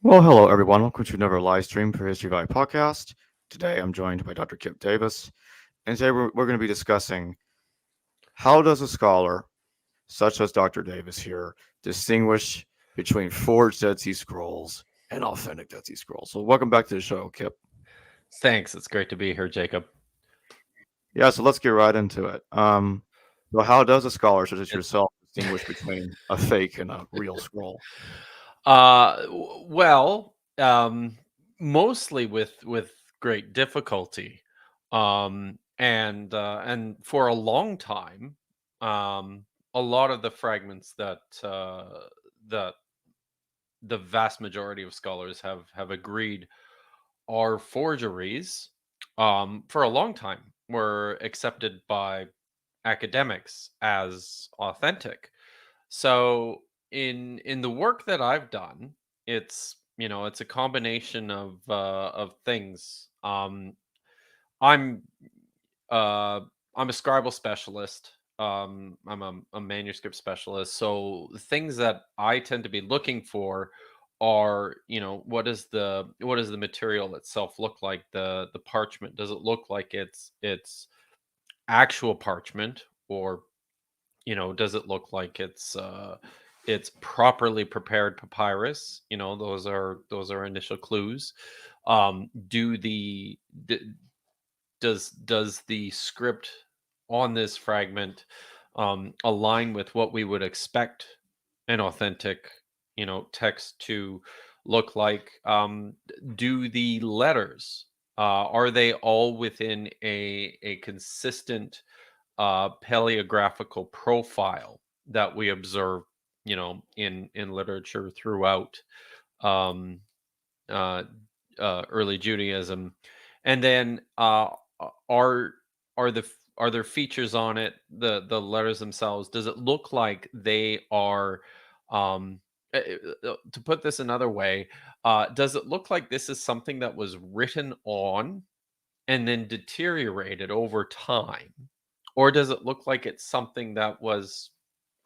Well, hello everyone. Welcome to another live stream for History Valley podcast. Today I'm joined by Dr. Kipp Davis, and today we're going to be discussing how does a scholar, such as Dr. Davis here, distinguish between forged Dead Sea Scrolls and authentic Dead Sea Scrolls. So welcome back to the show, Kipp. Thanks. It's great to be here, Jacob. Yeah, so let's get right into it. So how does a scholar such as It, yourself distinguish between a fake and a real scroll? well, mostly with great difficulty, and for a long time, a lot of the fragments that the vast majority of scholars have agreed are forgeries, for a long time were accepted by academics as authentic. So in the work that I've done, it's a combination of things. I'm uh I'm a scribal specialist. I'm a manuscript specialist. So the things that I tend to be looking for are, what does the material itself look like? The parchment, does it look like it's actual parchment, or does it look like it's properly prepared papyrus? Those are initial clues. Do the d- does the script on this fragment align with what we would expect an authentic text to look like? Do the letters, are they all within a consistent paleographical profile that we observe, in literature throughout um, uh, early Judaism? And then are are there features on it, the letters themselves? Does it look like they are, to put this another way, does it look like this is something that was written on and then deteriorated over time? Or does it look like it's something that was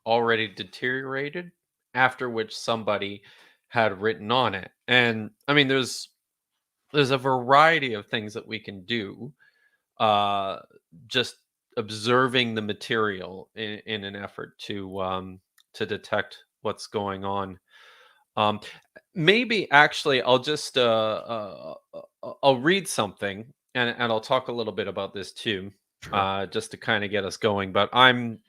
already deteriorated, after which somebody had written on it? And I mean, there's a variety of things that we can do, uh, just observing the material in an effort to detect what's going on. Um, Maybe actually I'll read something, and I'll talk a little bit about this too, Sure. just to kind of get us going. But I'm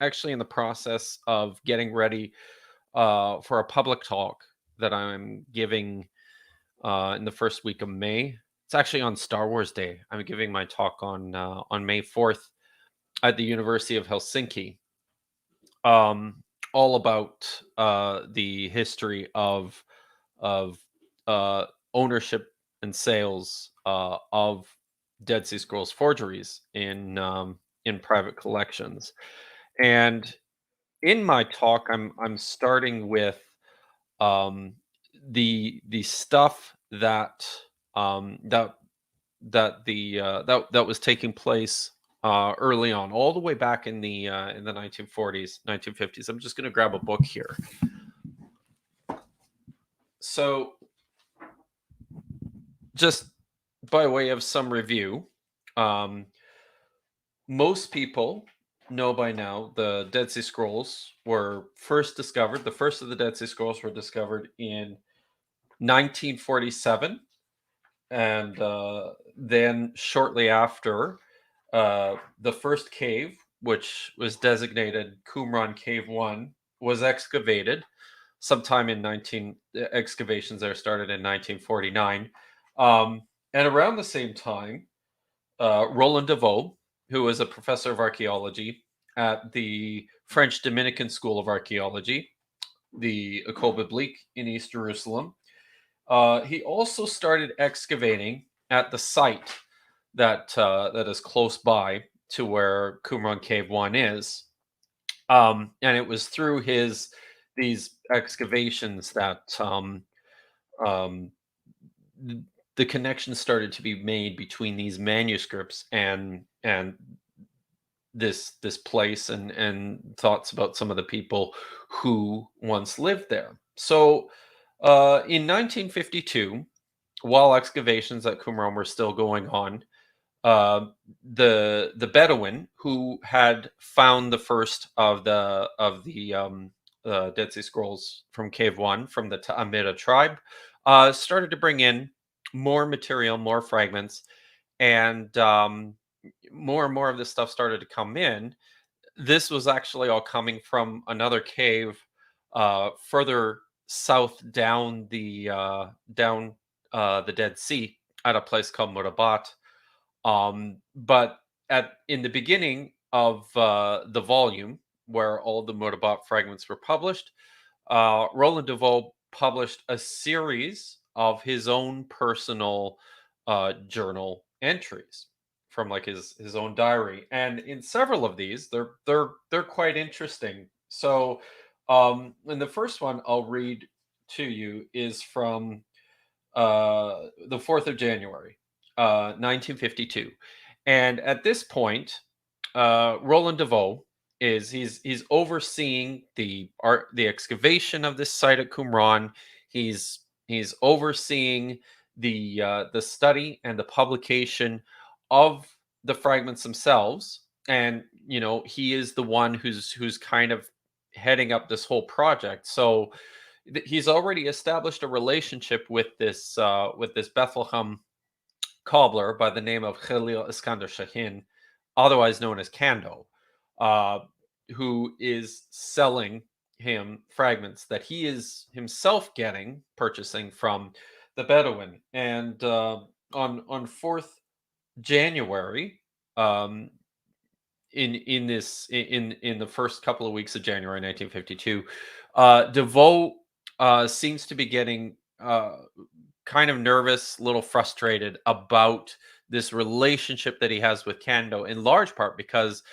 actually in the process of getting ready for a public talk that I'm giving in the first week of May. It's actually on Star Wars Day. I'm giving my talk on May 4th at the University of Helsinki, um, all about the history of uh, ownership and sales of Dead Sea Scrolls forgeries in private collections. And in my talk, I'm starting with um, the stuff that was taking place early on, all the way back in the 1940s, 1950s. I'm just going to grab a book here. So, just by way of some review, um, most people know by now the Dead Sea Scrolls were first discovered. The first of the Dead Sea Scrolls were discovered in 1947, and then shortly after, the first cave, which was designated Qumran Cave 1, was excavated sometime in 19 excavations there started in 1949. And around the same time, Roland Deveau, who was a professor of archaeology at the French Dominican School of Archaeology, the École Biblique in East Jerusalem, he also started excavating at the site that is close by to where Qumran Cave 1 is. And it was through his these excavations that um, the connection started to be made between these manuscripts and this place, and thoughts about some of the people who once lived there. So In 1952, while excavations at Qumran were still going on, uh, the Bedouin who had found the first of the Dead Sea Scrolls from Cave One from the Ta'amida tribe started to bring in more material, more fragments, and more of this stuff started to come in. This was actually all coming from another cave further south down the Dead Sea at a place called Murabat. But at in the beginning of the volume where all the Murtabot fragments were published, Roland DeVoe published a series of his own personal journal entries from like his own diary, and in several of these, they're quite interesting. So, in the first one I'll read to you is from the 4th of January, 1952. And at this point, Roland DeVoe he's overseeing the excavation of this site at Qumran. He's overseeing the study and the publication of the fragments themselves, and he is the one who's kind of heading up this whole project. So he's already established a relationship with this Bethlehem cobbler by the name of Khalil Iskander Shahin, otherwise known as Kando, uh, who is selling him fragments that he is himself purchasing from the Bedouin. And on 4th January, um, in the first couple of weeks of January 1952, DeVoe seems to be getting kind of nervous, a little frustrated about this relationship that he has with Kando, in large part because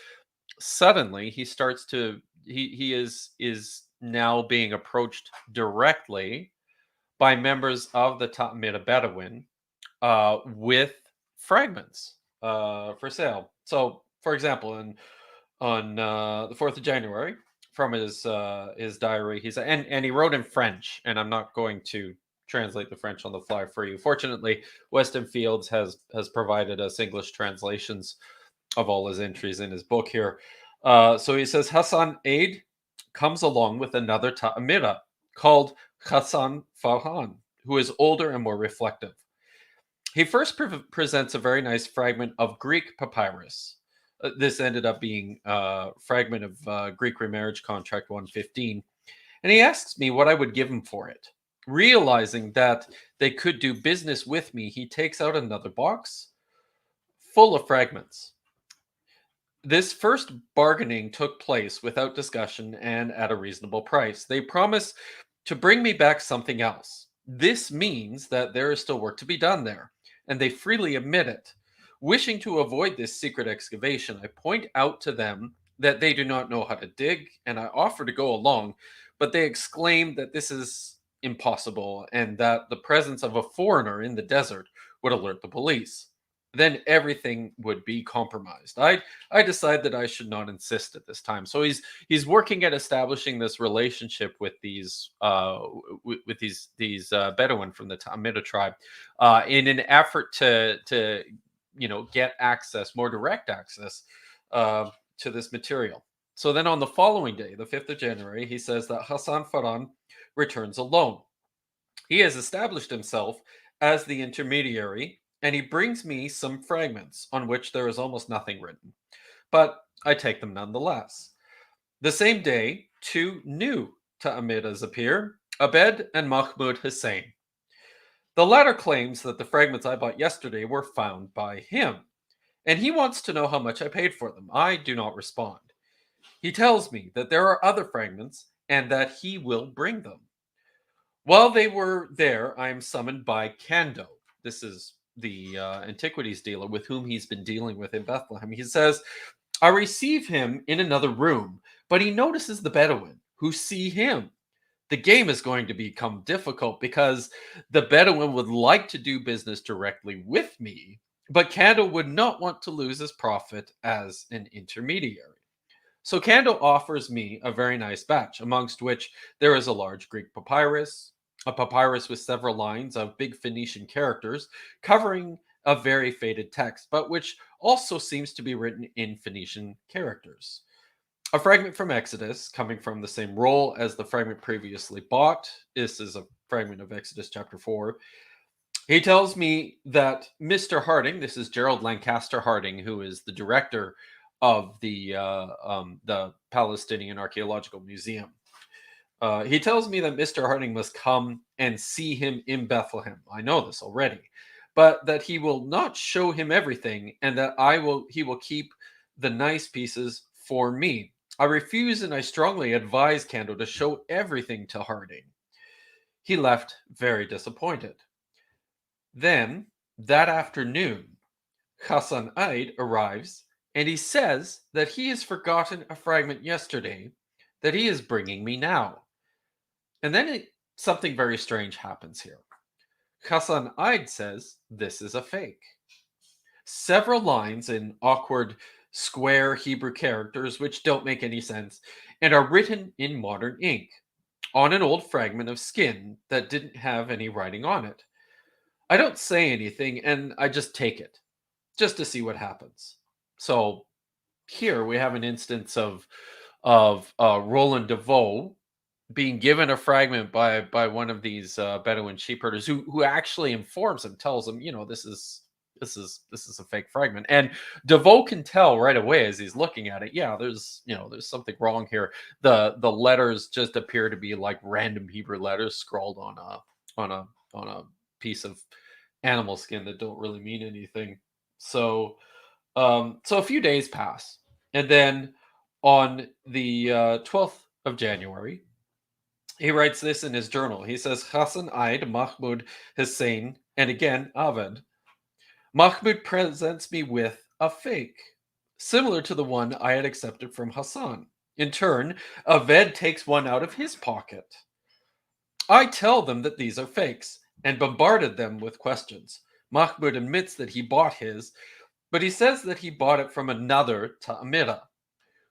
suddenly he starts to he is now being approached directly by members of the Ta'amida Bedouin with fragments for sale. So, for example, on the 4th of January, from his diary, and he wrote in French, and I'm not going to translate the French on the fly for you. Fortunately, Weston Fields has provided us English translations of all his entries in his book here. So he says Hassan Aid comes along with another Ta'amida called Hassan Farhan, who is older and more reflective. He first presents a very nice fragment of Greek papyrus. This ended up being a fragment of Greek remarriage contract 115. And he asks me what I would give him for it. Realizing that they could do business with me, he takes out another box full of fragments. This first bargaining took place without discussion and at a reasonable price. They promise to bring me back something else. This means that there is still work to be done there, and they freely admit it. Wishing to avoid this secret excavation, I point out to them that they do not know how to dig, and I offer to go along, but they exclaim that this is impossible and that the presence of a foreigner in the desert would alert the police. Then everything would be compromised. I decide that I should not insist at this time. So he's working at establishing this relationship with these Bedouin from the Ta'amida tribe, in an effort to get access, more direct access, to this material. So then on the following day, the 5th of January, he says that Hassan Farhan returns alone. He has established himself as the intermediary, and he brings me some fragments on which there is almost nothing written. But I take them nonetheless. The same day, two new Ta'amidas appear, Abed and Mahmoud Hussein. The latter claims that the fragments I bought yesterday were found by him, and he wants to know how much I paid for them. I do not respond. He tells me that there are other fragments and that he will bring them. While they were there, I am summoned by Kando. This is the antiquities dealer with whom he's been dealing with in Bethlehem. He says, I receive him in another room, but he notices the Bedouin who see him. The game is going to become difficult because the Bedouin would like to do business directly with me, but Kando would not want to lose his profit as an intermediary. So Kando offers me a very nice batch, amongst which there is a large Greek papyrus, a papyrus with several lines of big Phoenician characters covering a very faded text, but which also seems to be written in Phoenician characters. A fragment from Exodus, coming from the same roll as the fragment previously bought. This is a fragment of Exodus chapter 4. He tells me that Mr. Harding, this is Gerald Lancaster Harding, who is the director of the Palestinian Archaeological Museum. He tells me that Mr. Harding must come and see him in Bethlehem. I know this already, but that he will not show him everything, and that he will keep the nice pieces for me. I refuse, and I strongly advise Kando to show everything to Harding. He left very disappointed. Then, that afternoon, Hassan Eid arrives, and he says that he has forgotten a fragment yesterday that he is bringing me now. And then something very strange happens here. Hassan Eid says this is a fake. Several lines in awkward square Hebrew characters which don't make any sense and are written in modern ink on an old fragment of skin that didn't have any writing on it. I don't say anything and I just take it just to see what happens. So here we have an instance of Roland DeVoe being given a fragment by one of these Bedouin sheep herders who actually informs him, tells him, this is a fake fragment, and DeVoe can tell right away as he's looking at it. Yeah, there's something wrong here. The letters just appear to be like random Hebrew letters scrawled on a piece of animal skin that don't really mean anything. So a few days pass, and then on the 12th of January, he writes this in his journal. He says, Hassan Eid, Mahmoud Hussein, and again, Aved. Mahmoud presents me with a fake, similar to the one I had accepted from Hassan. In turn, Aved takes one out of his pocket. I tell them that these are fakes and bombarded them with questions. Mahmoud admits that he bought his, but he says that he bought it from another Ta'amira,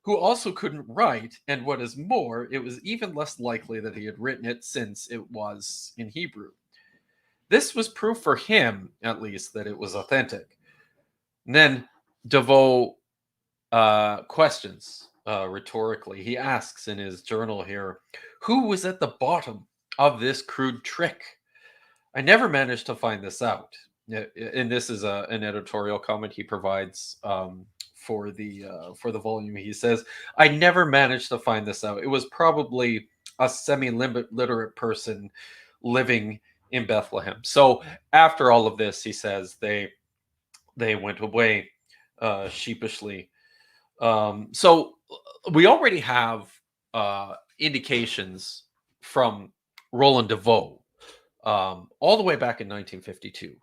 who also couldn't write, and what is more, it was even less likely that he had written it since it was in Hebrew. This was proof for him, at least, that it was authentic. And then DeVoe questions rhetorically. He asks in his journal here, who was at the bottom of this crude trick? I never managed to find this out. And this is an editorial comment he provides for the volume. He says, I never managed to find this out. It was probably a semi-literate person living in Bethlehem. So after all of this, he says they went away sheepishly. So we already have indications from Roland DeVoe all the way back in 1952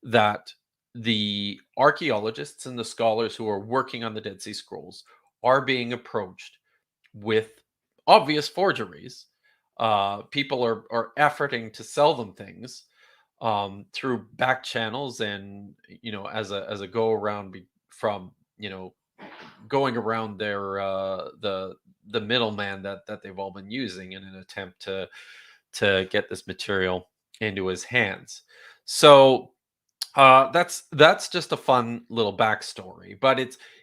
that the archaeologists and the scholars who are working on the Dead Sea Scrolls are being approached with obvious forgeries. People are efforting to sell them things through back channels, and as a go around from going around the middleman that they've all been using in an attempt to get this material into his hands. So that's just a fun little backstory, but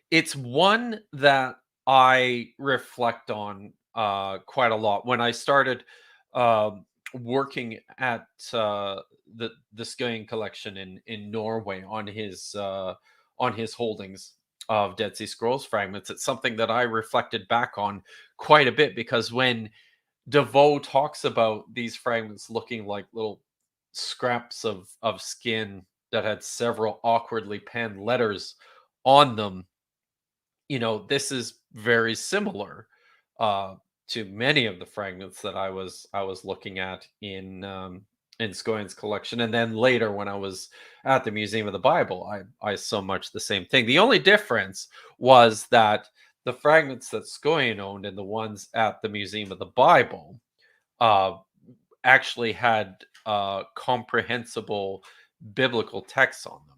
it's one that I reflect on quite a lot when I started working at the Skøyen collection in Norway on his holdings of Dead Sea Scrolls fragments. It's something that I reflected back on quite a bit, because when DeVoe talks about these fragments looking like little scraps of skin that had several awkwardly penned letters on them, this is very similar uh, to many of the fragments that I was looking at in Skøyen's collection, and then later when I was at the Museum of the Bible, I saw much the same thing. The only difference was that the fragments that Skøyen owned and the ones at the Museum of the Bible uh, actually had comprehensible biblical texts on them.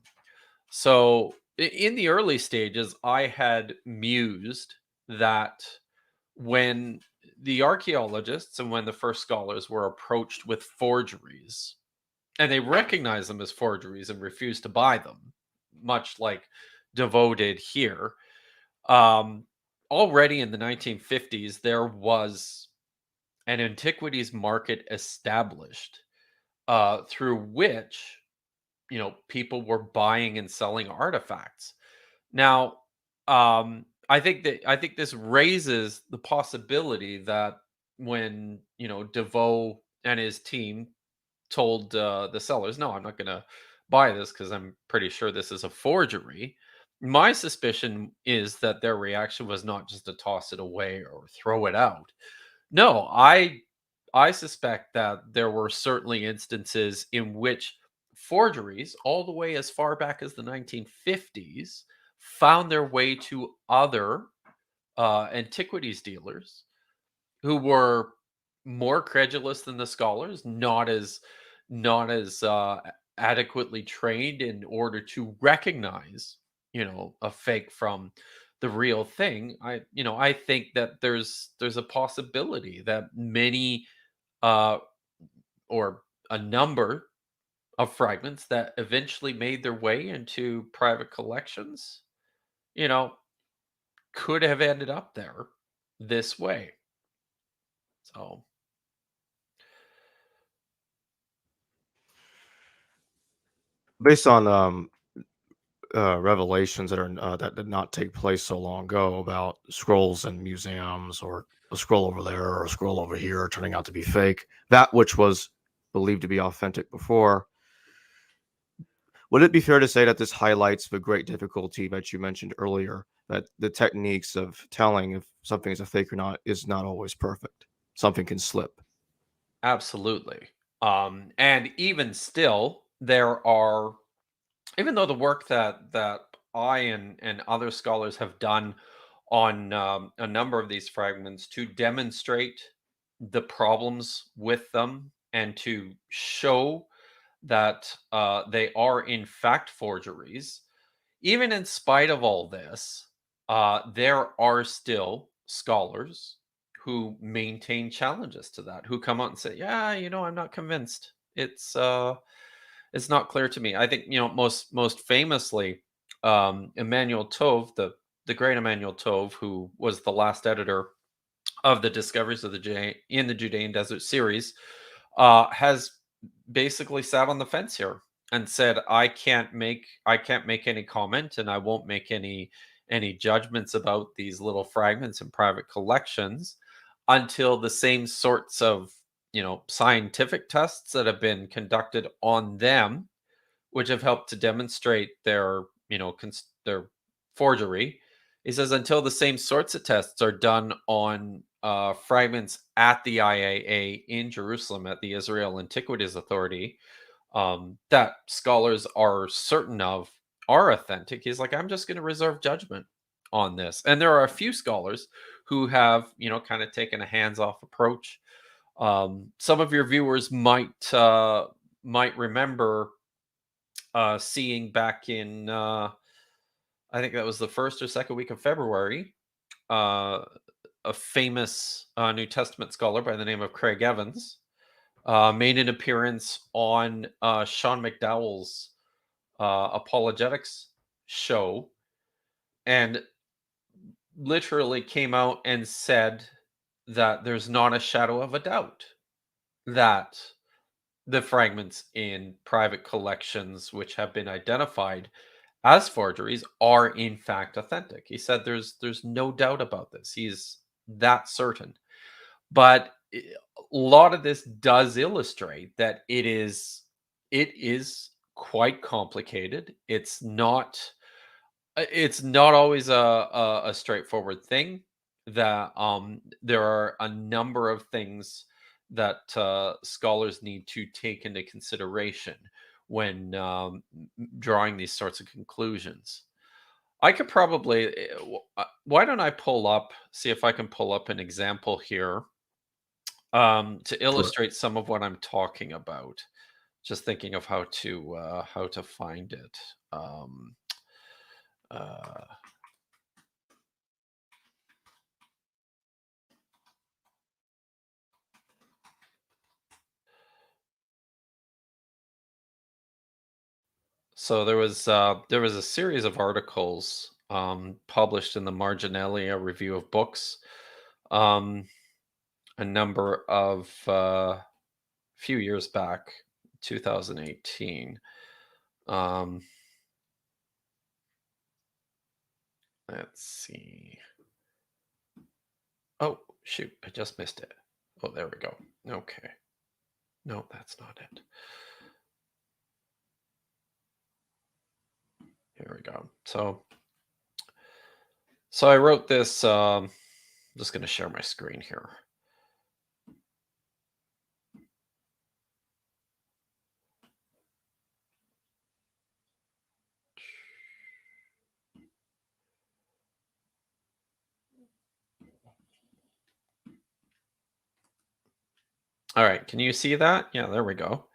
So in the early stages, I had mused that when the archaeologists and when the first scholars were approached with forgeries, and they recognized them as forgeries and refused to buy them, much like DeVoe did here. Um, Already in the 1950s, there was an antiquities market established through which people were buying and selling artifacts. Now, I think this raises the possibility that when DeVoe and his team told the sellers, "No, I'm not going to buy this because I'm pretty sure this is a forgery." My suspicion is that their reaction was not just to toss it away or throw it out. No, I suspect that there were certainly instances in which forgeries, all the way as far back as the 1950s, found their way to other antiquities dealers who were more credulous than the scholars, not as adequately trained in order to recognize, a fake from the real thing. I think that there's a possibility that many uh or a number of fragments that eventually made their way into private collections, you know, could have ended up there this way. So, Based on revelations that are that did not take place so long ago about scrolls in museums, or a scroll over there or a scroll over here turning out to be fake, that which was believed to be authentic before, would it be fair to say that this highlights the great difficulty that you mentioned earlier, that the techniques of telling if something is a fake or not is not always perfect? Something can slip. absolutely. And even still, there are, even though the work that I and other scholars have done on a number of these fragments to demonstrate the problems with them and to show that they are in fact forgeries, even in spite of all this, there are still scholars who maintain challenges to that, who come out and say, "Yeah, I'm not convinced. It's not clear to me." I think most famously, Emmanuel Tove, the great Emmanuel Tove, who was the last editor of the Discoveries of the in the Judean Desert series, has basically sat on the fence here and said, I can't make any comment, and I won't make any judgments about these little fragments in private collections until the same sorts of scientific tests that have been conducted on them, which have helped to demonstrate their their forgery. He says until the same sorts of tests are done on fragments at the IAA in Jerusalem at the Israel Antiquities Authority, that scholars are certain of are authentic. He's like, I'm just going to reserve judgment on this. And there are a few scholars who have, kind of taken a hands-off approach. Some of your viewers might remember seeing back in I think that was the first or second week of February, uh, a famous New Testament scholar by the name of Craig Evans made an appearance on Sean McDowell's apologetics show, and literally came out and said that there's not a shadow of a doubt that the fragments in private collections which have been identified as forgeries are in fact authentic. He said there's no doubt about this. He's that certain. But a lot of this does illustrate that it is quite complicated. It's not always a straightforward thing. That there are a number of things that scholars need to take into consideration when drawing these sorts of conclusions. I could probably why don't I pull up, see if I can pull up an example here to Sure. illustrate some of what I'm talking about. Just thinking of how to find it. Um, uh, So there was a series of articles published in the Marginalia Review of Books, um, a number of few years back, 2018. Um, let's see. Oh shoot, I just missed it. Oh, there we go. Okay, no, that's not it. Here we go. So I wrote this. I'm just going to share my screen here. All right, can you see that? Yeah, there we go.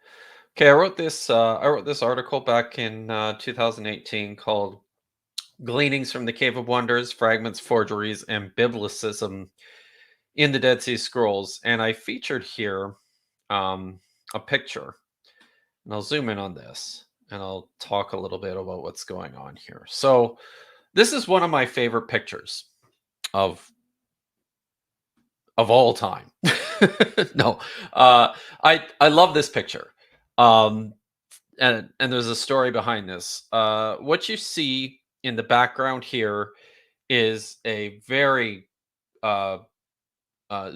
Okay, I wrote this. I wrote this article back in 2018 called "Gleanings from the Cave of Wonders: Fragments, Forgeries, and Biblicism in the Dead Sea Scrolls," and I featured here um, a picture, and I'll zoom in on this, and I'll talk a little bit about what's going on here. So, this is one of my favorite pictures of all time. No, I love this picture. Um, and there's a story behind this. What you see in the background here is a very uh,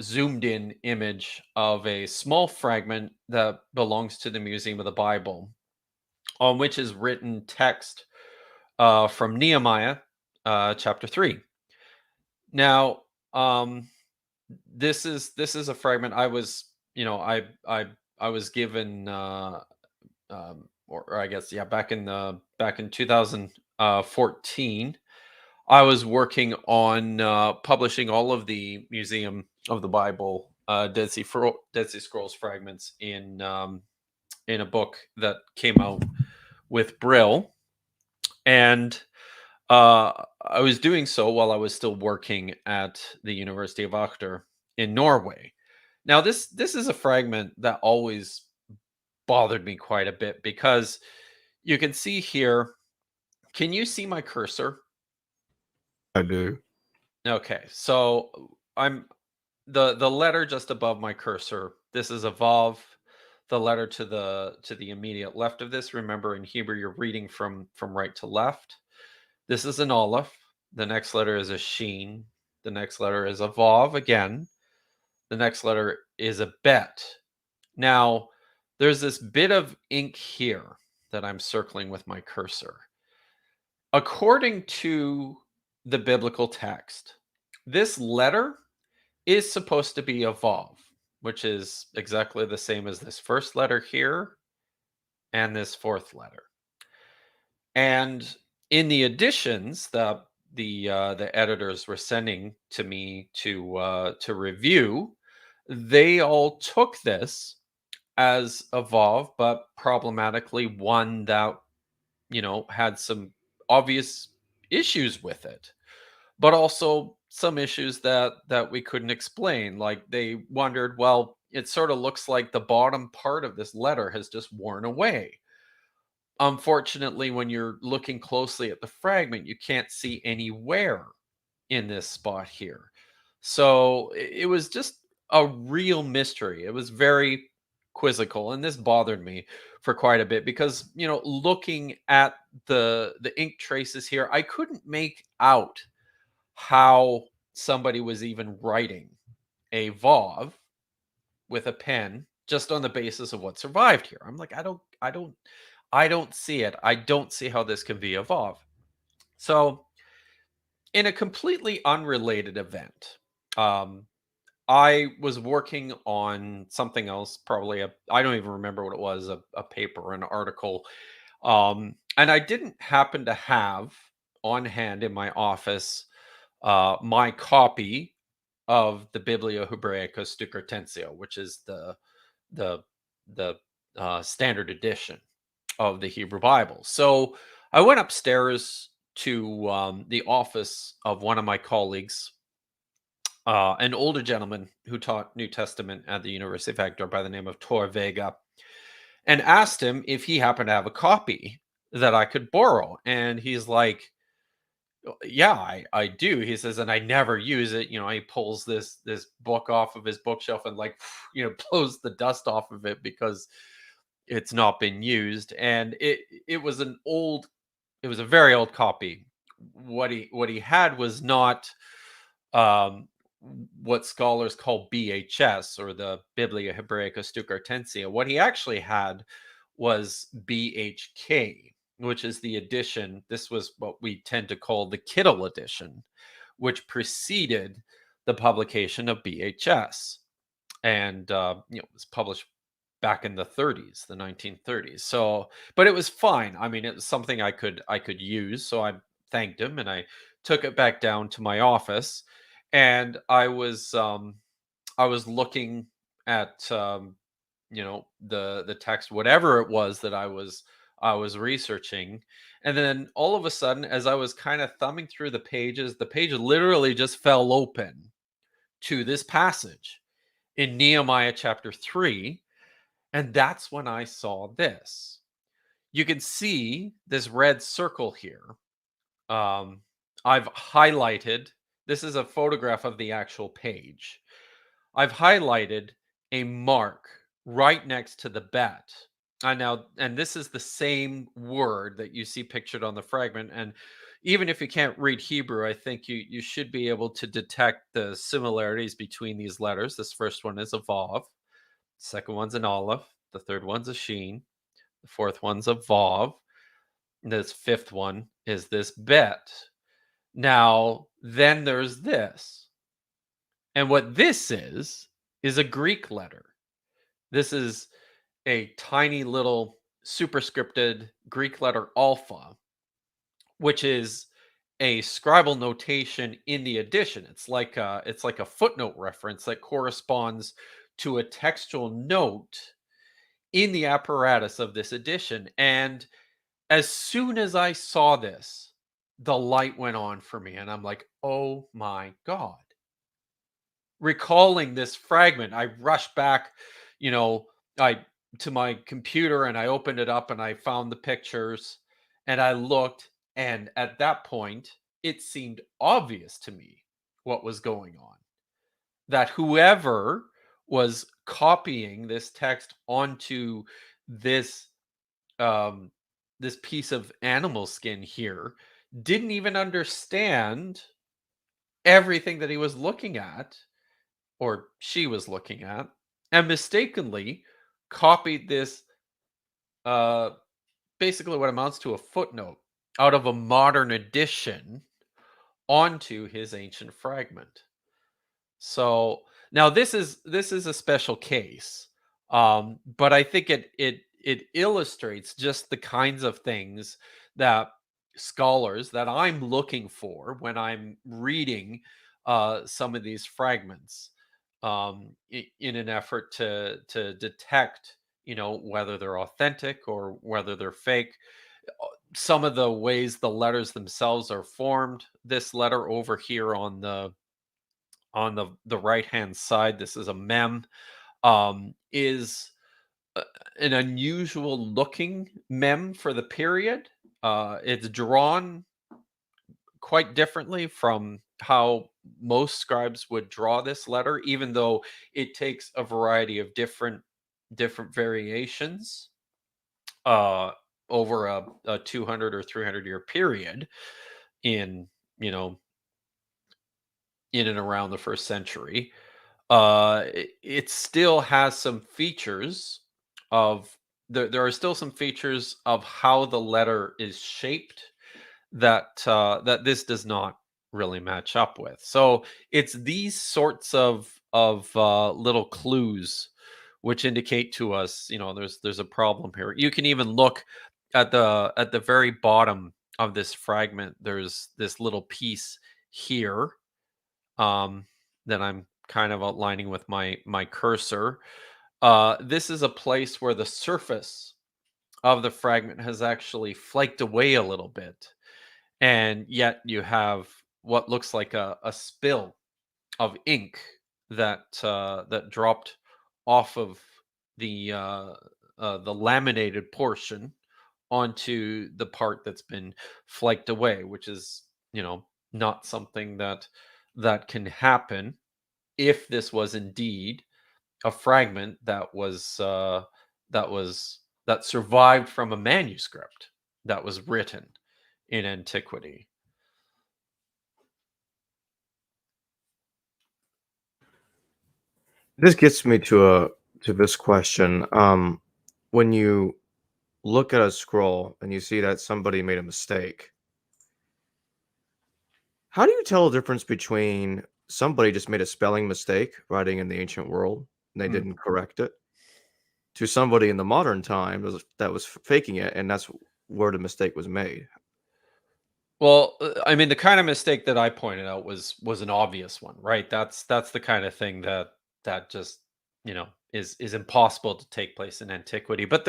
zoomed in image of a small fragment that belongs to the Museum of the Bible, on which is written text from Nehemiah chapter 3. Now, um, this is a fragment I was, I was given or I guess, yeah, back in 2014, I was working on publishing all of the Museum of the Bible Dead Sea Scrolls fragments in a book that came out with Brill, and I was doing so while I was still working at the University of Agder in Norway. Now, this is a fragment that always bothered me quite a bit because you can see here. Can you see my cursor? I do. Okay, so I'm the letter just above my cursor. This is a vav. The letter to the immediate left of this. Remember, in Hebrew, you're reading from right to left. This is an aleph. The next letter is a sheen. The next letter is a vav again. The next letter is a bet. Now, there's this bit of ink here that I'm circling with my cursor. According to the biblical text, this letter is supposed to be a vav, which is exactly the same as this first letter here and this fourth letter. And in the additions that the editors were sending to me to review, they all took this as a vav, but problematically one that had some obvious issues with it, but also some issues that we couldn't explain. Like, they wondered, well, it sort of looks like the bottom part of this letter has just worn away. Unfortunately, when you're looking closely at the fragment, you can't see any wear in this spot here. So it was just a real mystery. It was very quizzical, and this bothered me for quite a bit because, looking at the ink traces here, I couldn't make out how somebody was even writing a vav with a pen just on the basis of what survived here. I'm like, I don't see it. I don't see how this can be a vav. So, in a completely unrelated event, um, I was working on something else, probably I don't even remember what it was, a paper or an article. And I didn't happen to have on hand in my office my copy of the Biblia Hebraica Stuckertensio, which is the the standard edition of the Hebrew Bible. So I went upstairs to the office of one of my colleagues, an older gentleman who taught New Testament at the University of Agder by the name of Tor Vega, and asked him if he happened to have a copy that I could borrow? And he's like, yeah, I do. He says, and I never use it. He pulls this book off of his bookshelf and like, blows the dust off of it because it's not been used. And it was it was a very old copy. What he had was not um what scholars call BHS, or the Biblia Hebraica Stuttgartensia. What he actually had was BHK, which is the edition. This was what we tend to call the Kittle edition, which preceded the publication of BHS, and it was published back in the 30s, the 1930s. So, but it was fine. I mean, it was something I could use. So I thanked him and I took it back down to my office, and I was looking at the text, whatever it was that I was researching. And then all of a sudden, as I was kind of thumbing through the pages, the page literally just fell open to this passage in Nehemiah chapter 3. And that's when I saw this. You can see this red circle here. Um, I've highlighted, this is a photograph of the actual page. I've highlighted a mark right next to the bet. And this is the same word that you see pictured on the fragment. And even if you can't read Hebrew, I think you should be able to detect the similarities between these letters. This first one is a Vav, second one's an Aleph, the third one's a Sheen, the fourth one's a Vav, and this fifth one is this Bet. Now, then there's this. And what this is a Greek letter. This is a tiny little superscripted Greek letter alpha, which is a scribal notation in the edition. It's like a footnote reference that corresponds to a textual note in the apparatus of this edition. And as soon as I saw this, the light went on for me, and I'm like, oh my God. Recalling this fragment, I rushed back, you know, I to my computer, and I opened it up and I found the pictures and I looked, and at that point it seemed obvious to me what was going on. That whoever was copying this text onto this um this piece of animal skin here didn't even understand everything that he was looking at, or she was looking at, and mistakenly copied this, uh, basically what amounts to a footnote out of a modern edition onto his ancient fragment. So now this is a special case, but I think it illustrates just the kinds of things that scholars that I'm looking for when I'm reading some of these fragments, in an effort to detect, whether they're authentic or whether they're fake. Some of the ways the letters themselves are formed. This letter over here on the right hand side, this is a mem, is uh, an unusual looking mem for the period. It's drawn quite differently from how most scribes would draw this letter, even though it takes a variety of different variations uh over a 200 or 300-year period in you know in and around the first century. It still has some features of there are still some features of how the letter is shaped that this does not really match up with. So it's these sorts of little clues which indicate to us, there's a problem here. You can even look at the very bottom of this fragment. There's this little piece here, um, that I'm kind of outlining with my cursor. This is a place where the surface of the fragment has actually flaked away a little bit, and yet you have what looks like a spill of ink that dropped off of the laminated portion onto the part that's been flaked away, which is, not something that can happen if this was indeed a fragment that was that survived from a manuscript that was written in antiquity. This gets me to this question. When you look at a scroll and you see that somebody made a mistake, how do you tell the difference between somebody just made a spelling mistake writing in the ancient world and they Mm. didn't correct it to somebody in the modern time that was faking it and that's where the mistake was made? Well, I mean, the kind of mistake that I pointed out was an obvious one, right? That's the kind of thing that just is impossible to take place in antiquity. But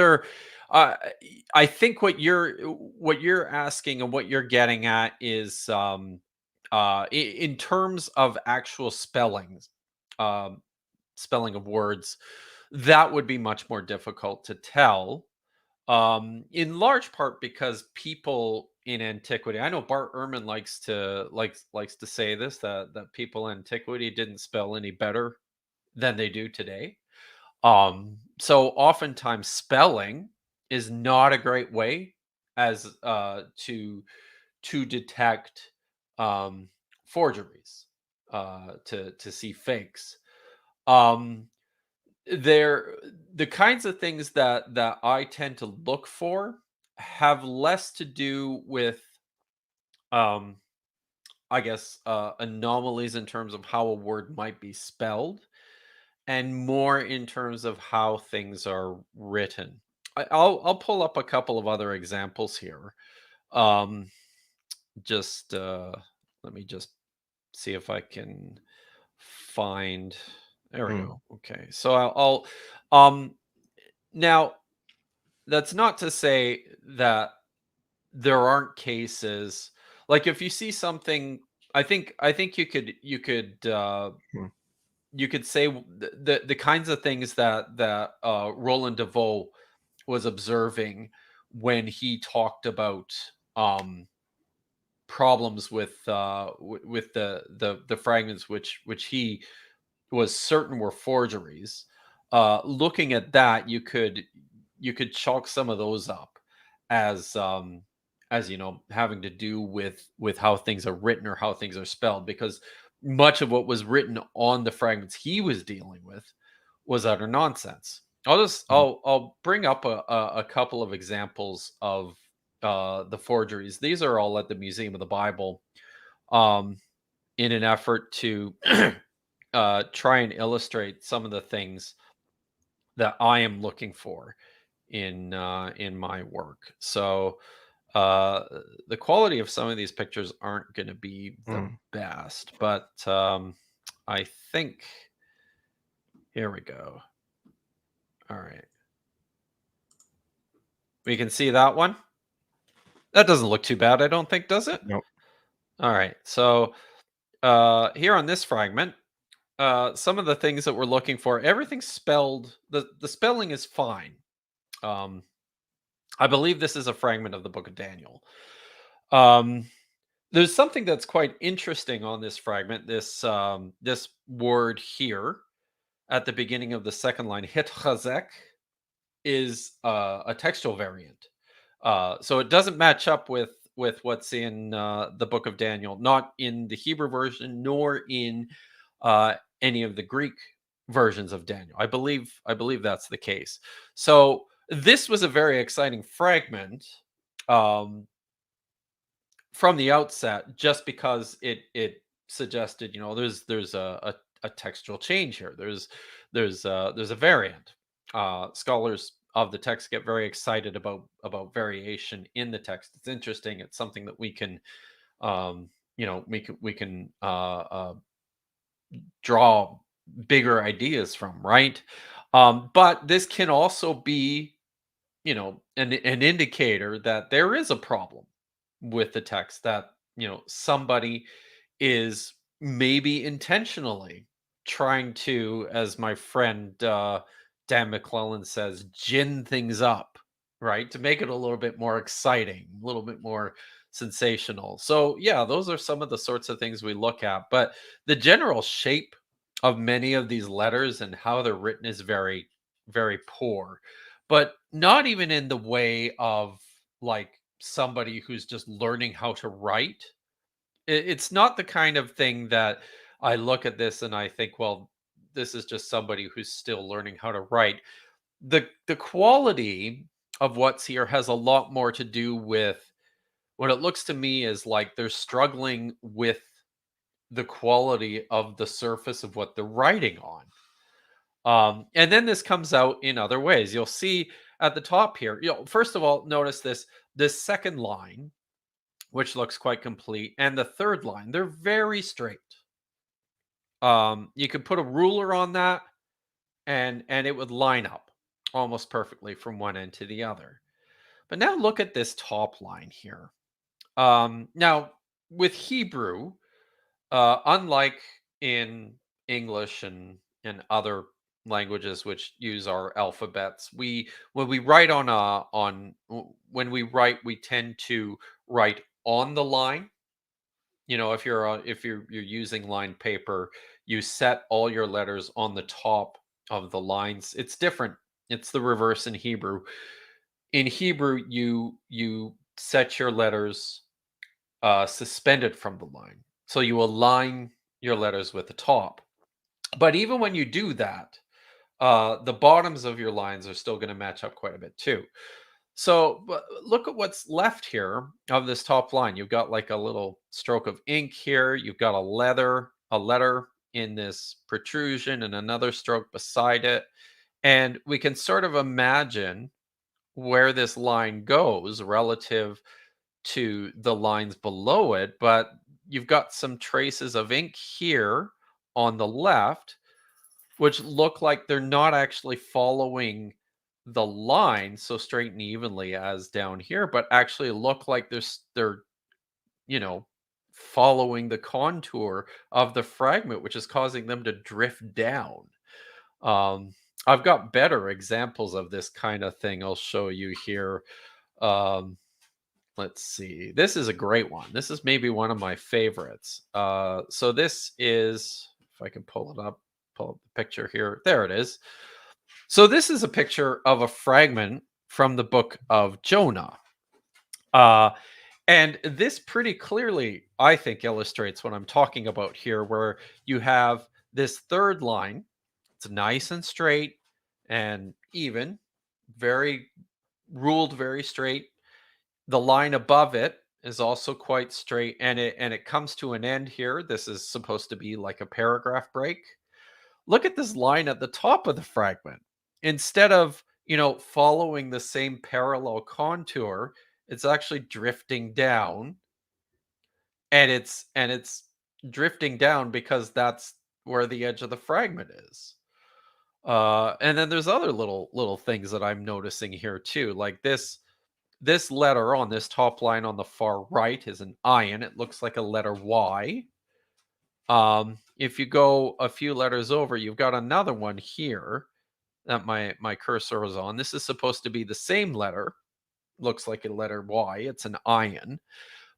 uh, I think what you're asking and what you're getting at is in terms of actual spellings, um, spelling of words, that would be much more difficult to tell, in large part because people in antiquity, I know Bart Ehrman likes to say this, that people in antiquity didn't spell any better than they do today. So oftentimes spelling is not a great way as to detect um forgeries, to see fakes. um there The kinds of things that I tend to look for have less to do with, um I guess, anomalies in terms of how a word might be spelled, and more in terms of how things are written. I'll pull up a couple of other examples here. Um, just let me just see if I can find. There we Mm, go. Okay, so um now, that's not to say that there aren't cases, like if you see something, I think mm, you could say the kinds of things that Roland DeVoe was observing when he talked about um problems with the fragments which he was certain were forgeries. Looking at that, you could chalk some of those up as having to do with how things are written or how things are spelled, because much of what was written on the fragments he was dealing with was utter nonsense. mm, I'll bring up a couple of examples of the forgeries. These are all at the Museum of the Bible, um, in an effort to try and illustrate some of the things that I am looking for in my work. So uh, the quality of some of these pictures aren't going to be the mm. best, but I think here we go. All right, we can see that one. That doesn't look too bad, I don't think, does it? Nope. All right, so here on this fragment, some of the things that we're looking for, everything's spelled. The spelling is fine. Um, I believe this is a fragment of the book of Daniel. Um, there's something that's quite interesting on this fragment. This word here at the beginning of the second line, hitchazek, is a textual variant. So it doesn't match up with what's in the book of Daniel, not in the Hebrew version, nor in any of the Greek versions of Daniel. I believe that's the case. So this was a very exciting fragment, um, from the outset, just because it suggested, there's a textual change here. There's a variant. Scholars of the text get very excited about variation in the text. It's interesting. It's something that we can, we can draw bigger ideas from, right? But this can also be, an indicator that there is a problem with the text, that somebody is maybe intentionally trying to, as my friend Dan McClellan says, gin things up right? To make it a little bit more exciting, a little bit more sensational. So, yeah, those are some of the sorts of things we look at. But the general shape of many of these letters and how they're written is very, very poor. But not even in the way of like somebody who's just learning how to write. It's not the kind of thing that I look at this and I think, well, this is just somebody who's still learning how to write. The quality of what's here has a lot more to do with what it looks to me is like they're struggling with the quality of the surface of what they're writing on. And then this comes out in other ways. You'll see at the top here, first of all, notice this second line, which looks quite complete, and the third line, they're very straight. You could put a ruler on that and it would line up almost perfectly from one end to the other. But now look at this top line here. Now, with Hebrew, unlike in English and other languages which use our alphabets, we when we write on a on when we write, we tend to write on the line. If you're using lined paper, you set all your letters on the top of the lines. It's different. It's the reverse in Hebrew. In Hebrew, you set your letters suspended from the line. So you align your letters with the top. But even when you do that, the bottoms of your lines are still going to match up quite a bit too. So but look at what's left here of this top line. You've got like a little stroke of ink here. You've got a letter in this protrusion and another stroke beside it. And we can sort of imagine where this line goes relative to the lines below it, but you've got some traces of ink here on the left, which look like they're not actually following the line so straight and evenly as down here, but actually look like they're you know following the contour of the fragment, which is causing them to drift down. Um, I've got better examples of this kind of thing. I'll show you here. Um, Let's see. This is a great one. This is maybe one of my favorites. So this is, if I can pull up the picture here. There it is. So this is a picture of a fragment from the book of Jonah. Uh, and this pretty clearly, I think, illustrates what I'm talking about here, where you have this third line. It's nice and straight and even, very ruled, very straight. The line above it is also quite straight, and it comes to an end here. This is supposed to be like a paragraph break. Look at this line at the top of the fragment. Instead of, following the same parallel contour, it's actually drifting down, and it's drifting down because that's where the edge of the fragment is. And then there's other little things that I'm noticing here too, like this letter on this top line on the far right is an ion. It looks like a letter Y. If you go a few letters over, you've got another one here that my cursor is on. This is supposed to be the same letter. Looks like a letter Y. It's an ion.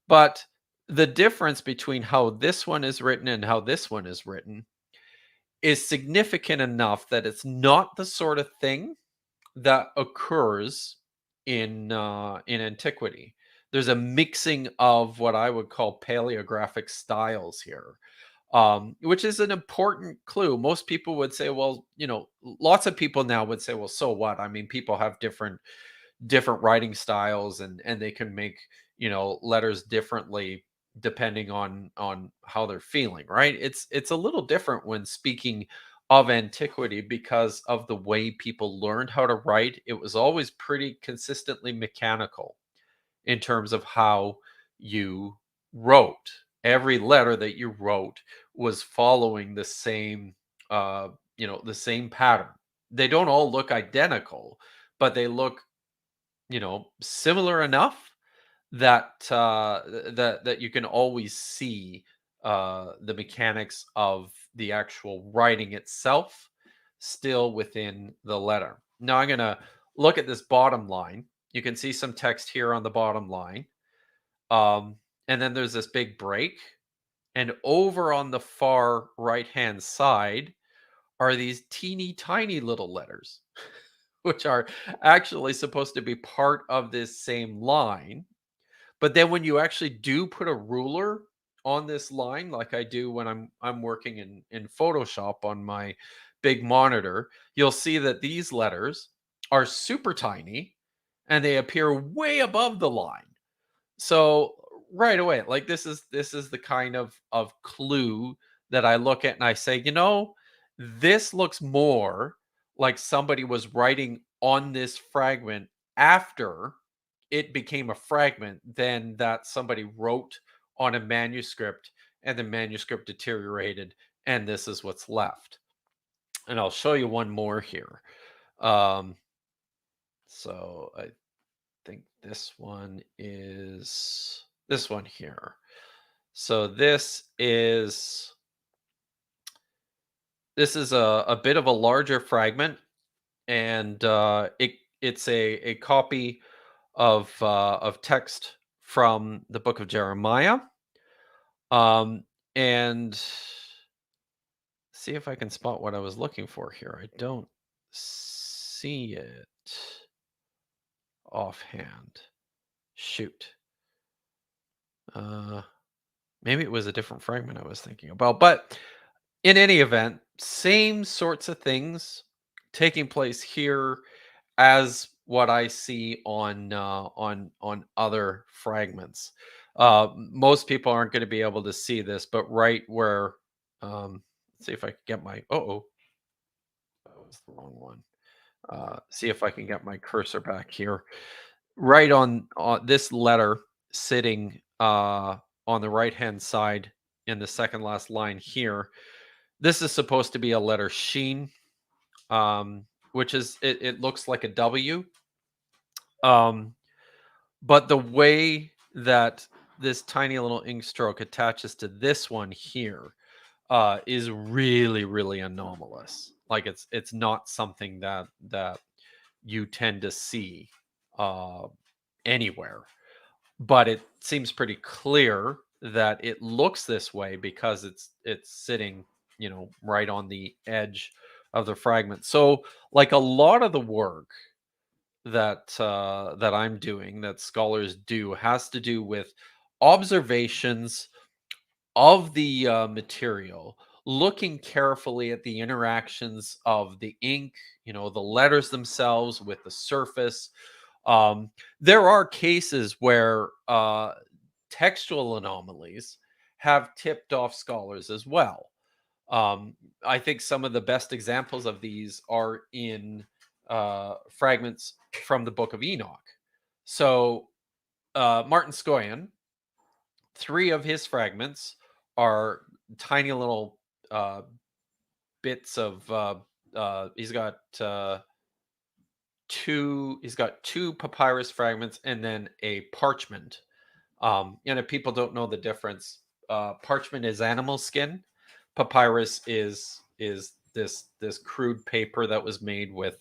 But the difference between how this one is written and how this one is written is significant enough that it's not the sort of thing that occurs in antiquity. There's a mixing of what I would call paleographic styles here, which is an important clue. Most people would say, well, lots of people now would say, well, so what? I mean, people have different writing styles, and they can make letters differently depending on how they're feeling, right? It's a little different when speaking of antiquity because of the way people learned how to write. It was always pretty consistently mechanical in terms of how you wrote. Every letter that you wrote was following the same pattern. They don't all look identical, but they look similar enough that you can always see the mechanics of the actual writing itself still within the letter. Now I'm gonna look at this bottom line. You can see some text here on the bottom line. Um, and then there's this big break. And over on the far right-hand side are these teeny tiny little letters, which are actually supposed to be part of this same line. But then when you actually do put a ruler on this line, like I do when I'm working in Photoshop on my big monitor, you'll see that these letters are super tiny and they appear way above the line. So right away, like this is the kind of clue that I look at and I say, this looks more like somebody was writing on this fragment after it became a fragment than that somebody wrote on a manuscript and the manuscript deteriorated and this is what's left. And I'll show you one more here. Um, so I think this one here. So this is a bit of a larger fragment, and it's a copy of text from the book of Jeremiah. And see if I can spot what I was looking for here. I don't see it offhand. Shoot. Uh, Maybe it was a different fragment I was thinking about. But in any event, same sorts of things taking place here as what I see on other fragments. Most people aren't going to be able to see this, but right where, let's see if I can get my. Oh, that was the wrong one. See if I can get my cursor back here. Right on this letter sitting on the right hand side in the second last line here. This is supposed to be a letter sheen, which is it looks like a W. Um, but the way that this tiny little ink stroke attaches to this one here is really, really anomalous. Like it's not something that you tend to see uh, anywhere. But it seems pretty clear that it looks this way because it's sitting, right on the edge of the fragment. So, like a lot of the work that I'm doing, that scholars do, has to do with observations of the material, looking carefully at the interactions of the ink, the letters themselves with the surface. There are cases where textual anomalies have tipped off scholars as well. Um, I think some of the best examples of these are in fragments from the Book of Enoch. So, Martin Scoyan, three of his fragments are tiny little uh, bits of. He's got two papyrus fragments and then a parchment. And if people don't know the difference, parchment is animal skin. Papyrus is this crude paper that was made with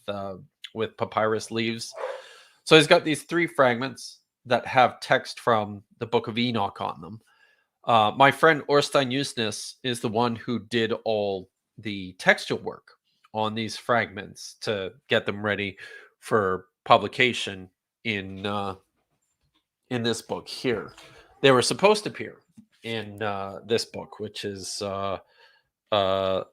papyrus leaves. So he's got these three fragments that have text from the Book of Enoch on them. My friend Orstein Usness is the one who did all the textual work on these fragments to get them ready for publication in this book here. They were supposed to appear in this book, which is uh, the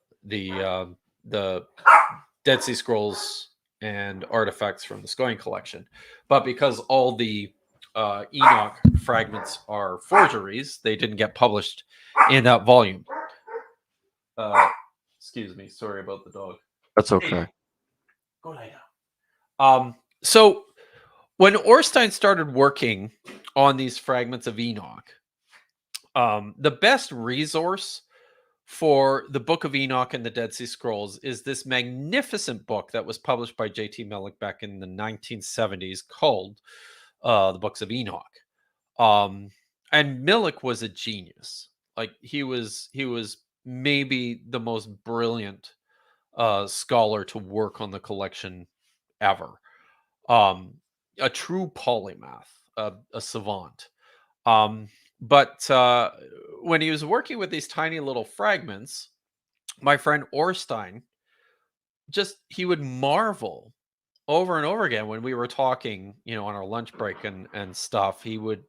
Dead Sea Scrolls and artifacts from the Scoian collection. But because all the Enoch fragments are forgeries, they didn't get published in that volume. Uh, Excuse me, sorry about the dog. That's Hey, okay. go lie down. So when Orstein started working on these fragments of Enoch, the best resource for the Book of Enoch and the Dead Sea Scrolls is this magnificent book that was published by J.T. Millick back in the 1970s called The Books of Enoch. And Millick was a genius. Like he was maybe the most brilliant scholar to work on the collection ever. Um, a true polymath, a savant. Um, but when he was working with these tiny little fragments, my friend Orstein just he would marvel over and over again when we were talking, on our lunch break and stuff. He would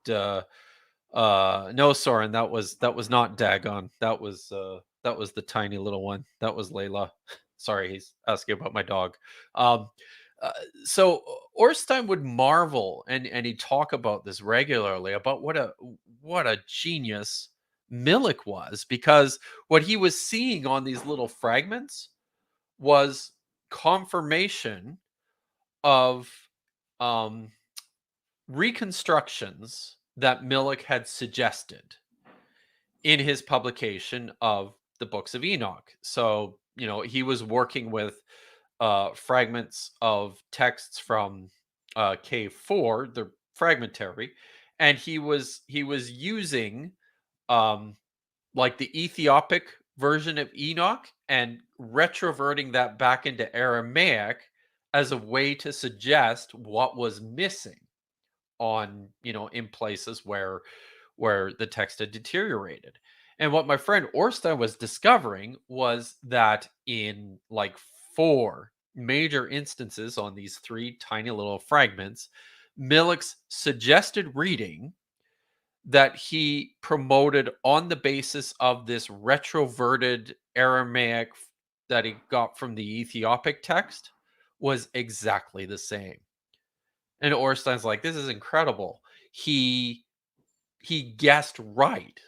no, Soren, that was not Dagon. That was the tiny little one. That was Layla. Sorry, he's asking about my dog. Um uh, so Orstein would marvel and he'd talk about this regularly about what a genius Milik was, because what he was seeing on these little fragments was confirmation of um reconstructions that Milik had suggested in his publication of the books of Enoch. So, he was working with fragments of texts from Cave 4, the fragmentary, and he was using um, like the Ethiopic version of Enoch and retroverting that back into Aramaic as a way to suggest what was missing on in places where the text had deteriorated. And what my friend Orstein was discovering was that in like four major instances on these three tiny little fragments, Milik's suggested reading that he promoted on the basis of this retroverted Aramaic that he got from the Ethiopic text was exactly the same. And Orstein's like, this is incredible. He guessed right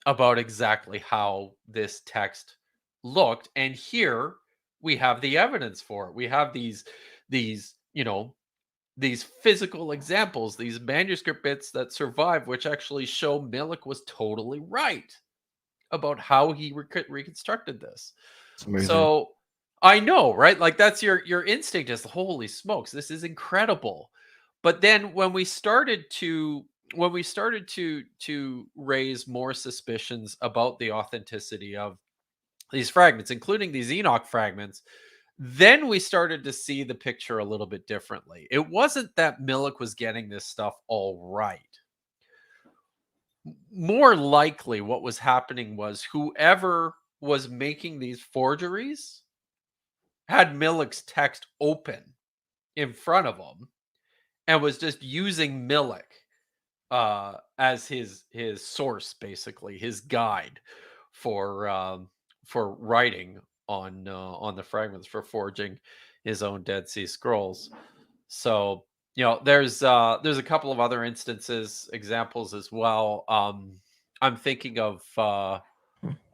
about exactly how this text looked, and here we have the evidence for it. We have these physical examples, these manuscript bits that survive, which actually show Milik was totally right about how he reconstructed this. It's amazing. So I know, right? Like that's your instinct is holy smokes, this is incredible. But then when we started to raise more suspicions about the authenticity of these fragments, including these Enoch fragments, then we started to see the picture a little bit differently. It wasn't that Milik was getting this stuff all right. More likely, what was happening was whoever was making these forgeries had Milik's text open in front of him and was just using Milik as his source, basically his guide for writing on the fragments, for forging his own Dead Sea Scrolls. So there's a couple of other examples as well. I'm thinking of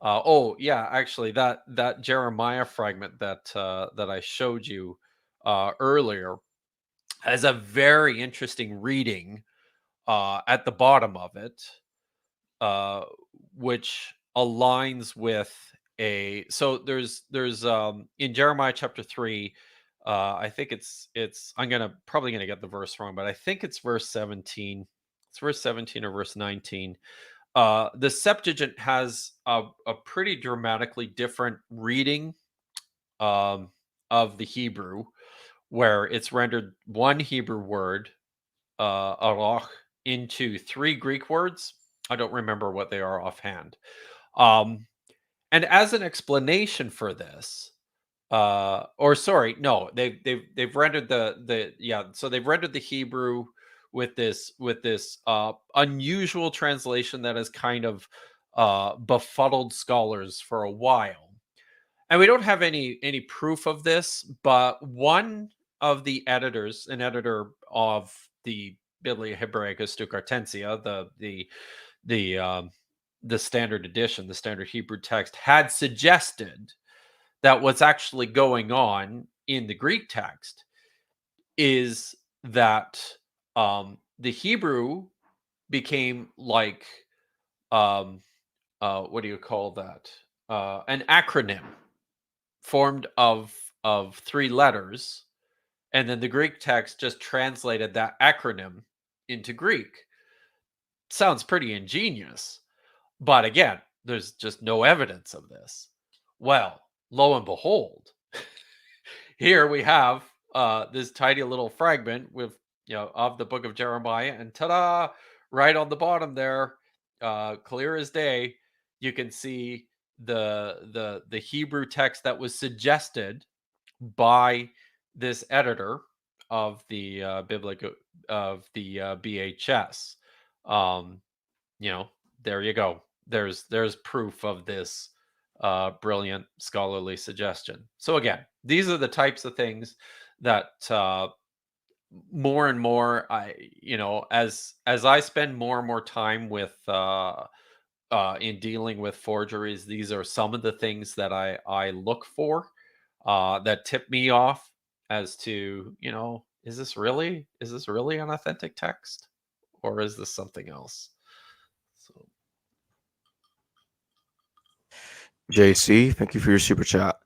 oh yeah, actually that Jeremiah fragment that I showed you earlier has a very interesting reading at the bottom of it, uh, which aligns with a so there's in Jeremiah chapter 3. I think it's I'm gonna probably gonna get the verse wrong, but I think it's verse 17. It's verse 17 or verse 19. The Septuagint has a pretty dramatically different reading um, of the Hebrew, where it's rendered one Hebrew word, arach, into three Greek words. I don't remember what they are offhand. Um, and as an explanation for this, or sorry, no, they've rendered the yeah, so they've rendered the Hebrew with this unusual translation that has kind of befuddled scholars for a while. And we don't have any proof of this, but one of the editors, an editor of the Biblia Hebraica Stukartensia, the the standard edition, the standard Hebrew text, had suggested that what's actually going on in the Greek text is that the Hebrew became like um, what do you call that? An acronym formed of three letters, and then the Greek text just translated that acronym into Greek. Sounds pretty ingenious, but again, there's just no evidence of this. Well, lo and behold, here we have this tiny little fragment with of the book of Jeremiah, and ta-da, right on the bottom there, clear as day, you can see the Hebrew text that was suggested by this editor of the biblical of the BHS. Um, you know, there you go. There's proof of this brilliant scholarly suggestion. So again, these are the types of things that more and more as I spend more and more time with in dealing with forgeries, these are some of the things that I look for that tip me off as to, is this really an authentic text, or is this something else? So JC, thank you for your super chat.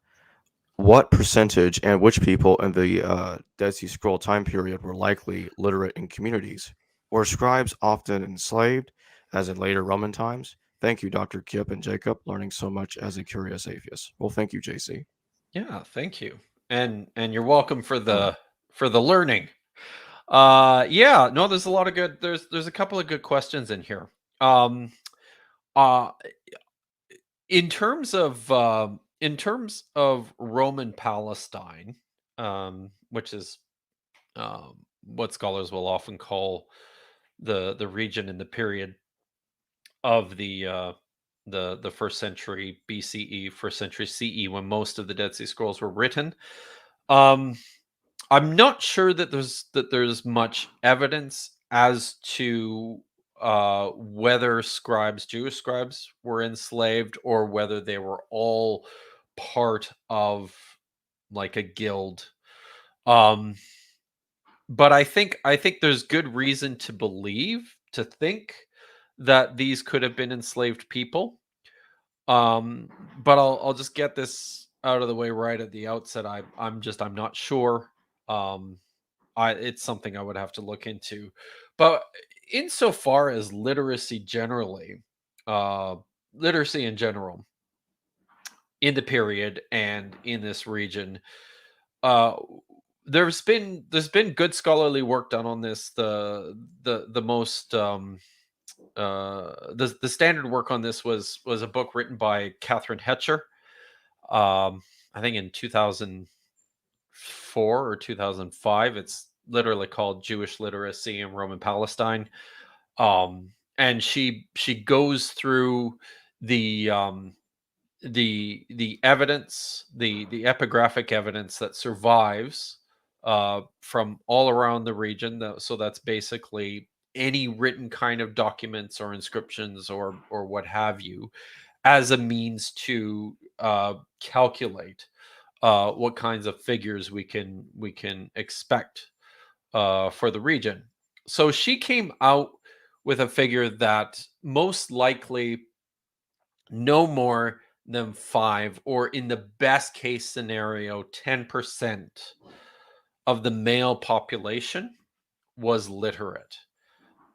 What percentage and which people in the Dead Sea Scroll time period were likely literate in communities? Were scribes often enslaved, as in later Roman times? Thank you, Dr. Kipp and Jacob, learning so much as a curious atheist. Well, thank you, JC. yeah, thank you, and you're welcome for Mm. the learning. Yeah, no, there's a lot of good. There's a couple of good questions in here. Um, uh, in terms of Roman Palestine, which is what scholars will often call the region in the period of the first century BCE, first century CE, when most of the Dead Sea Scrolls were written. Um, I'm not sure that there's much evidence as to whether Jewish scribes, were enslaved, or whether they were all part of like a guild. Um, but I think there's good reason to think that these could have been enslaved people. But I'll just get this out of the way right at the outset. I'm not sure. Um, it's something I would have to look into. But insofar as uh, literacy in general in the period and in this region, uh, there's been good scholarly work done on this. The most the standard work on this was a book written by Catherine Hetcher, I think in 2004 or 2005. It's literally called Jewish Literacy in Roman Palestine. And she goes through the the evidence, the epigraphic evidence that survives from all around the region. So that's basically any written kind of documents or inscriptions or what have you, as a means to calculate what kinds of figures we can expect for the region. So she came out with a figure that most likely no more than 5, or in the best case scenario 10% of the male population was literate.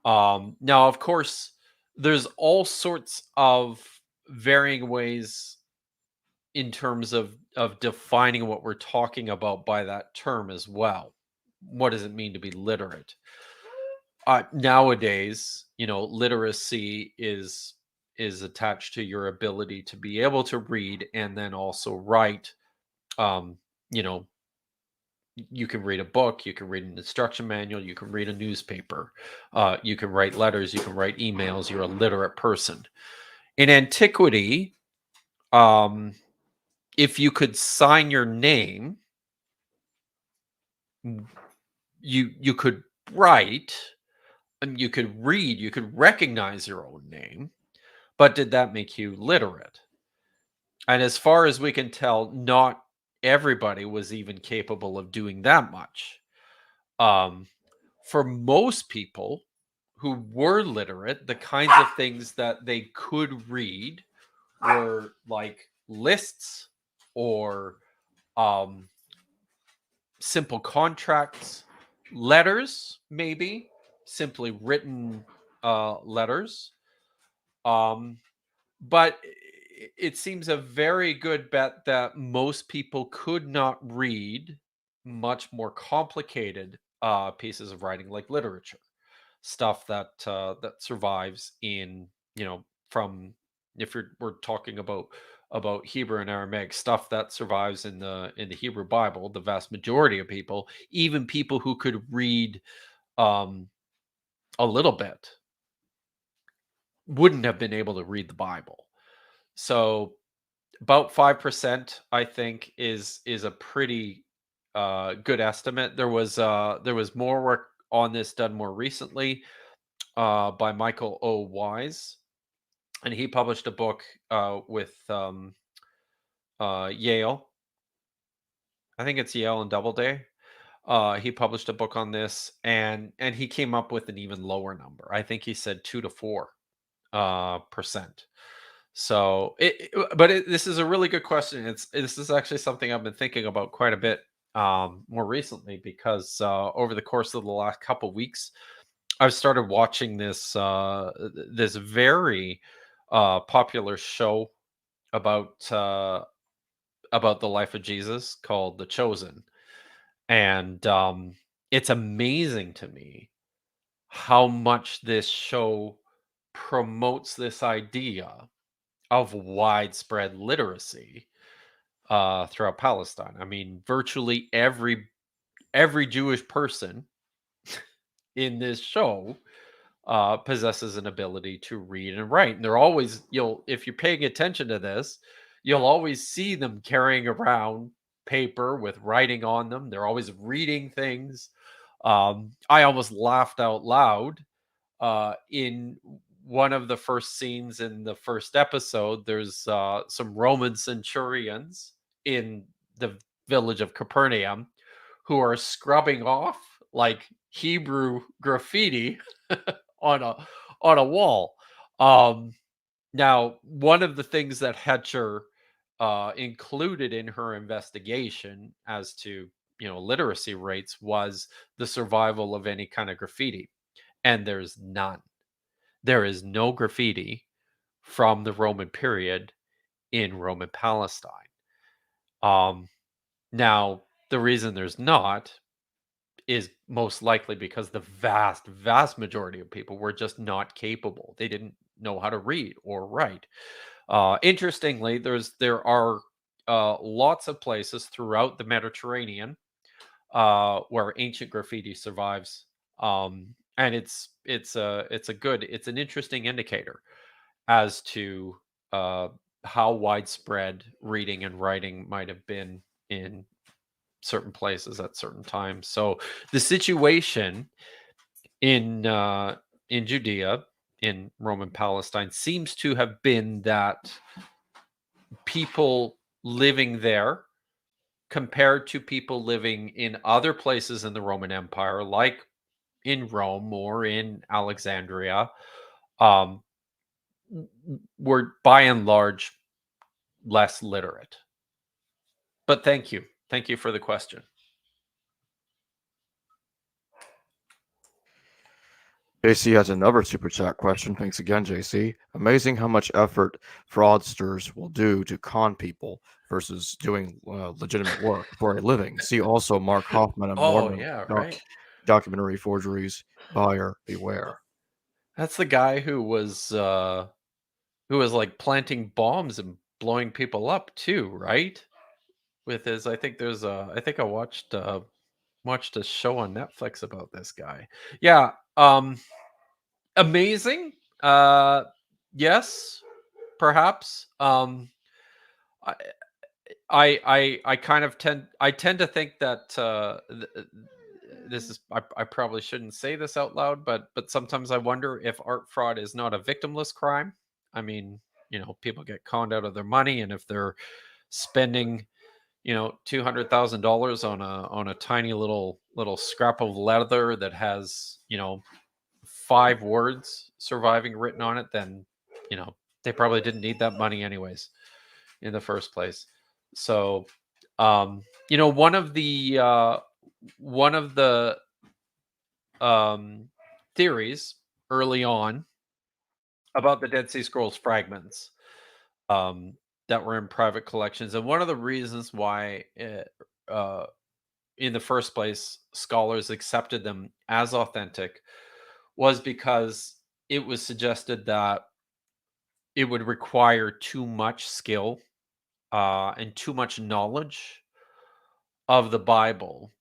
Now, of course, there's all sorts of varying ways in terms of defining what we're talking about by that term as well. What does it mean to be literate? Nowadays, literacy is attached to your ability to be able to read and then also write. Um, you know, you can read a book, you can read an instruction manual, you can read a newspaper, you can write letters, you can write emails. You're a literate person. In antiquity, um, if you could sign your name, you could write, and you could read, you could recognize your own name. But did that make you literate? And as far as we can tell, not everybody was even capable of doing that much. Um, for most people who were literate, the kinds of things that they could read were like lists, or um, simple contracts, letters, maybe simply written letters. Um, but it seems a very good bet that most people could not read much more complicated pieces of writing like literature, stuff that survives in, from, if we're talking about Hebrew and Aramaic, stuff that survives in the Hebrew Bible. The vast majority of people, even people who could read um, a little bit, wouldn't have been able to read the Bible. So about 5%, I think, is a pretty good estimate. There was more work on this done more recently by Michael O. Wise, and he published a book with Yale. I think it's Yale and Doubleday. He published a book on this, and he came up with an even lower number. I think he said 2 to 4 percent. So, this is a really good question. This is actually something I've been thinking about quite a bit more recently, because over the course of the last couple weeks, I've started watching this very popular show about about the life of Jesus called The Chosen, and it's amazing to me how much this show promotes this idea of widespread literacy throughout Palestine. I mean, virtually every Jewish person in this show possesses an ability to read and write, and they're always, if you're paying attention to this, you'll always see them carrying around paper with writing on them. They're always reading things. I almost laughed out loud in one of the first scenes in the first episode. There's some Roman centurions in the village of Capernaum who are scrubbing off like Hebrew graffiti on a wall. Um, Now, one of the things that Hetcher included in her investigation as to, literacy rates, was the survival of any kind of graffiti, and there's none. There is no graffiti from the Roman period in Roman Palestine. Um, Now, the reason there's not is most likely because the vast majority of people were just not capable. They didn't know how to read or write. Interestingly, there are lots of places throughout the Mediterranean where ancient graffiti survives, and it's an interesting indicator as to uh, how widespread reading and writing might have been in certain places at certain times. So the situation in in Judea, in Roman Palestine, seems to have been that people living there, compared to people living in other places in the Roman Empire, like in Rome or in Alexandria, um, were by and large less literate. But thank you for the question. JC has another super chat question. Thanks again, JC. Amazing how much effort fraudsters will do to con people versus doing legitimate work for a living. See also Mark Hoffman and Oh Mormon yeah, right. documentary Forgeries. Buyer beware. That's the guy who was like planting bombs and blowing people up too, right? With his, I think I think I watched a show on Netflix about this guy. Yeah, amazing. Uh, yes, perhaps. I, I kind of tend to think that this is, I probably shouldn't say this out loud, but sometimes I wonder if art fraud is not a victimless crime. I mean, people get conned out of their money, and if they're spending, $200,000 on a tiny little scrap of leather that has, 5 words surviving written on it, then, you know they probably didn't need that money anyways in the first place. So, one of the theories early on about the Dead Sea Scrolls fragments, um, that were in private collections, and one of the reasons why in the first place, scholars accepted them as authentic was because it was suggested that it would require too much skill and too much knowledge of the Bible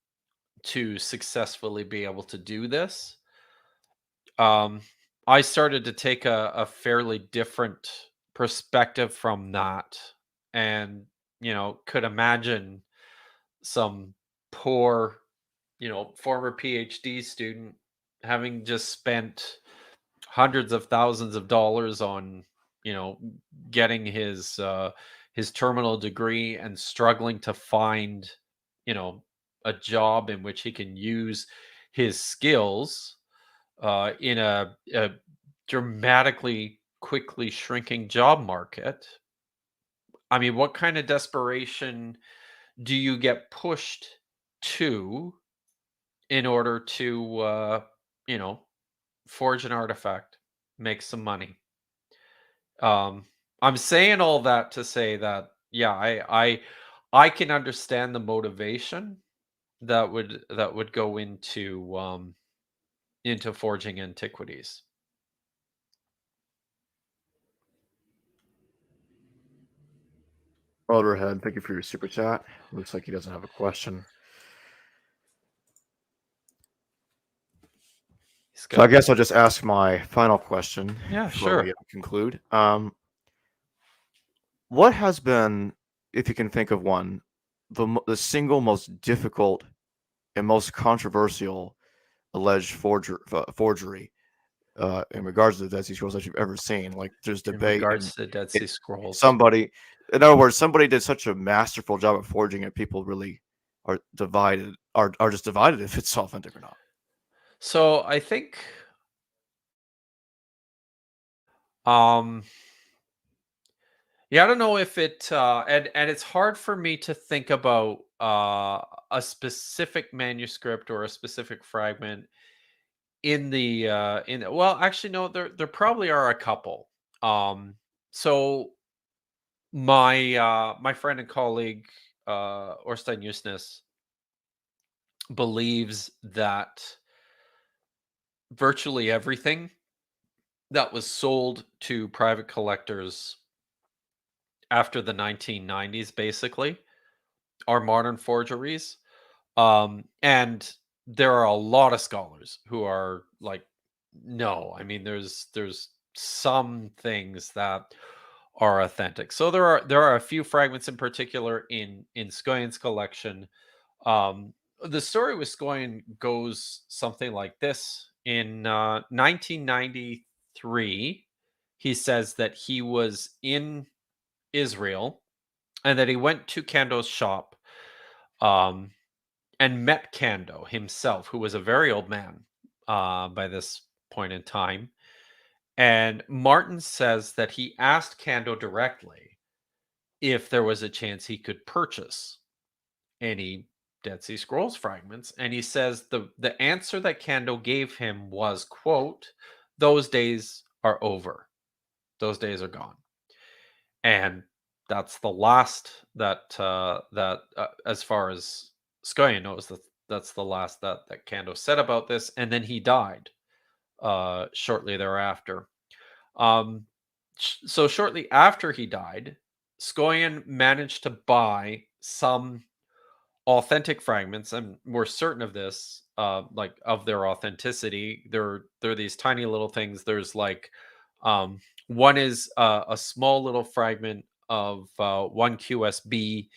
to successfully be able to do this. Um, I started to take a fairly different perspective from that, and could imagine some poor, former PhD student having just spent hundreds of thousands of dollars on, you know, getting his terminal degree and struggling to find, you know, a job in which he can use his skills in a dramatically quickly shrinking job market. I mean, what kind of desperation do you get pushed to in order to, you know, forge an artifact, make some money? Um, I'm saying all that to say that, yeah, I can understand the motivation that would go into forging antiquities. Elderhead, thank you for your super chat. Looks like he doesn't have a question. He's So I got guess I'll just ask my final question Yeah, before we sure. conclude. What has been, if you can think of one, the single most difficult and most controversial alleged forgery in regards to the Dead Sea Scrolls that you've ever seen? Like, there's In debate, and regards to the Dead it, Sea Scrolls. somebody, in other words, somebody did such a masterful job at forging it. People really are just divided if it's authentic or not. So I think um yeah, I don't know if it and it's hard for me to think about a specific manuscript or a specific fragment well, actually no, there probably are a couple. So my friend and colleague Orstein Usnes believes that virtually everything that was sold to private collectors after the 1990s basically are modern forgeries. And there are a lot of scholars who are like, no, I mean, there's some things that are authentic. So there are a few fragments in particular in Skoyen's collection. The story with Skoyen goes something like this. In 1993, he says that he was in Israel and that he went to Kando's shop. Um, and met Kando himself, who was a very old man by this point in time. And Martin says that he asked Kando directly if there was a chance he could purchase any Dead Sea Scrolls fragments. And he says the answer that Kando gave him was, quote, "Those days are over. Those days are gone." And that's the last as far as Skoyan knows, that's the last that Kando said about this, and then he died shortly thereafter. Um, so shortly after he died, Skoyan managed to buy some authentic fragments, and we're certain of this, like of their authenticity. They're these tiny little things. There's like um, one is a small little fragment of one QSB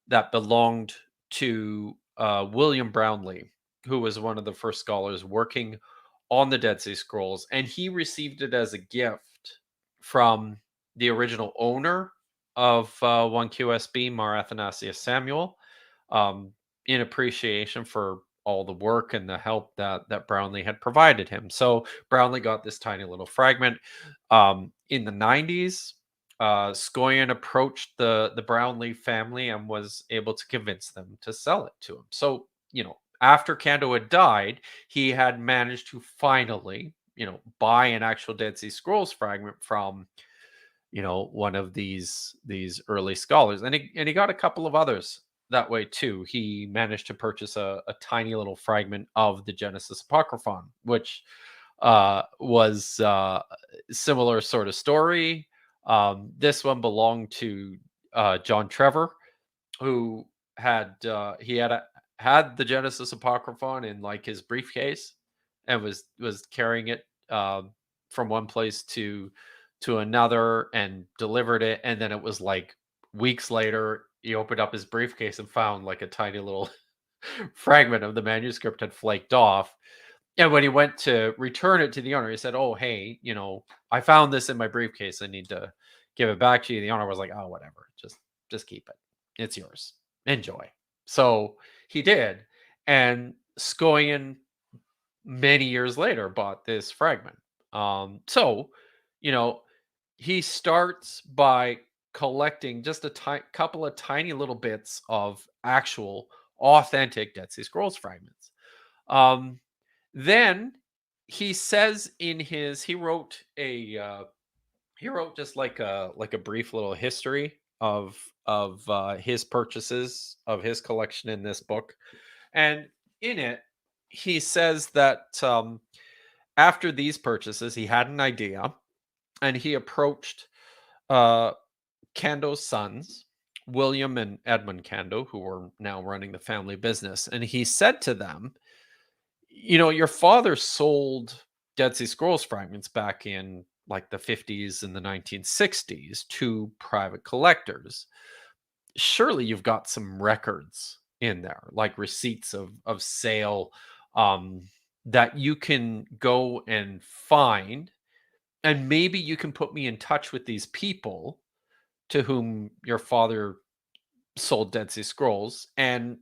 that belonged to William Brownlee, who was one of the first scholars working on the Dead Sea Scrolls, and he received it as a gift from the original owner of one QSB, Mar Athanasius Samuel, um, in appreciation for all the work and the help that Brownlee had provided him. So Brownlee got this tiny little fragment. In the 90s, Skoyan approached the Brownlee family and was able to convince them to sell it to him. So, after Kando had died, he had managed to finally, buy an actual Dead Sea Scrolls fragment from, one of these early scholars, and he got a couple of others that way too. He managed to purchase a tiny little fragment of the Genesis Apocryphon, which was similar sort of story. This one belonged to John Trevor, who had the Genesis Apocryphon in like his briefcase, and was carrying it from one place to another and delivered it. And then it was like weeks later, he opened up his briefcase and found like a tiny little fragment of the manuscript had flaked off. And when he went to return it to the owner, he said, "Oh, hey, I found this in my briefcase. I need to give it back to you." The owner was like, "Oh, whatever. Just keep it. It's yours. Enjoy." So he did. And Scoian many years later bought this fragment. So, you know, he starts by collecting just a couple of tiny little bits of actual authentic Dead Sea Scrolls fragments. Um, then he says in his he wrote just like a brief little history of his purchases of his collection in this book, and in it he says that after these purchases he had an idea, and he approached uh, Cando's sons, William and Edmund Cando, who were now running the family business, and he said to them, your father sold Dead Sea Scrolls fragments back in like the 50s and the 1960s to private collectors. Surely you've got some records in there, like receipts of sale, um, that you can go and find, and maybe you can put me in touch with these people to whom your father sold Dead Sea Scrolls, and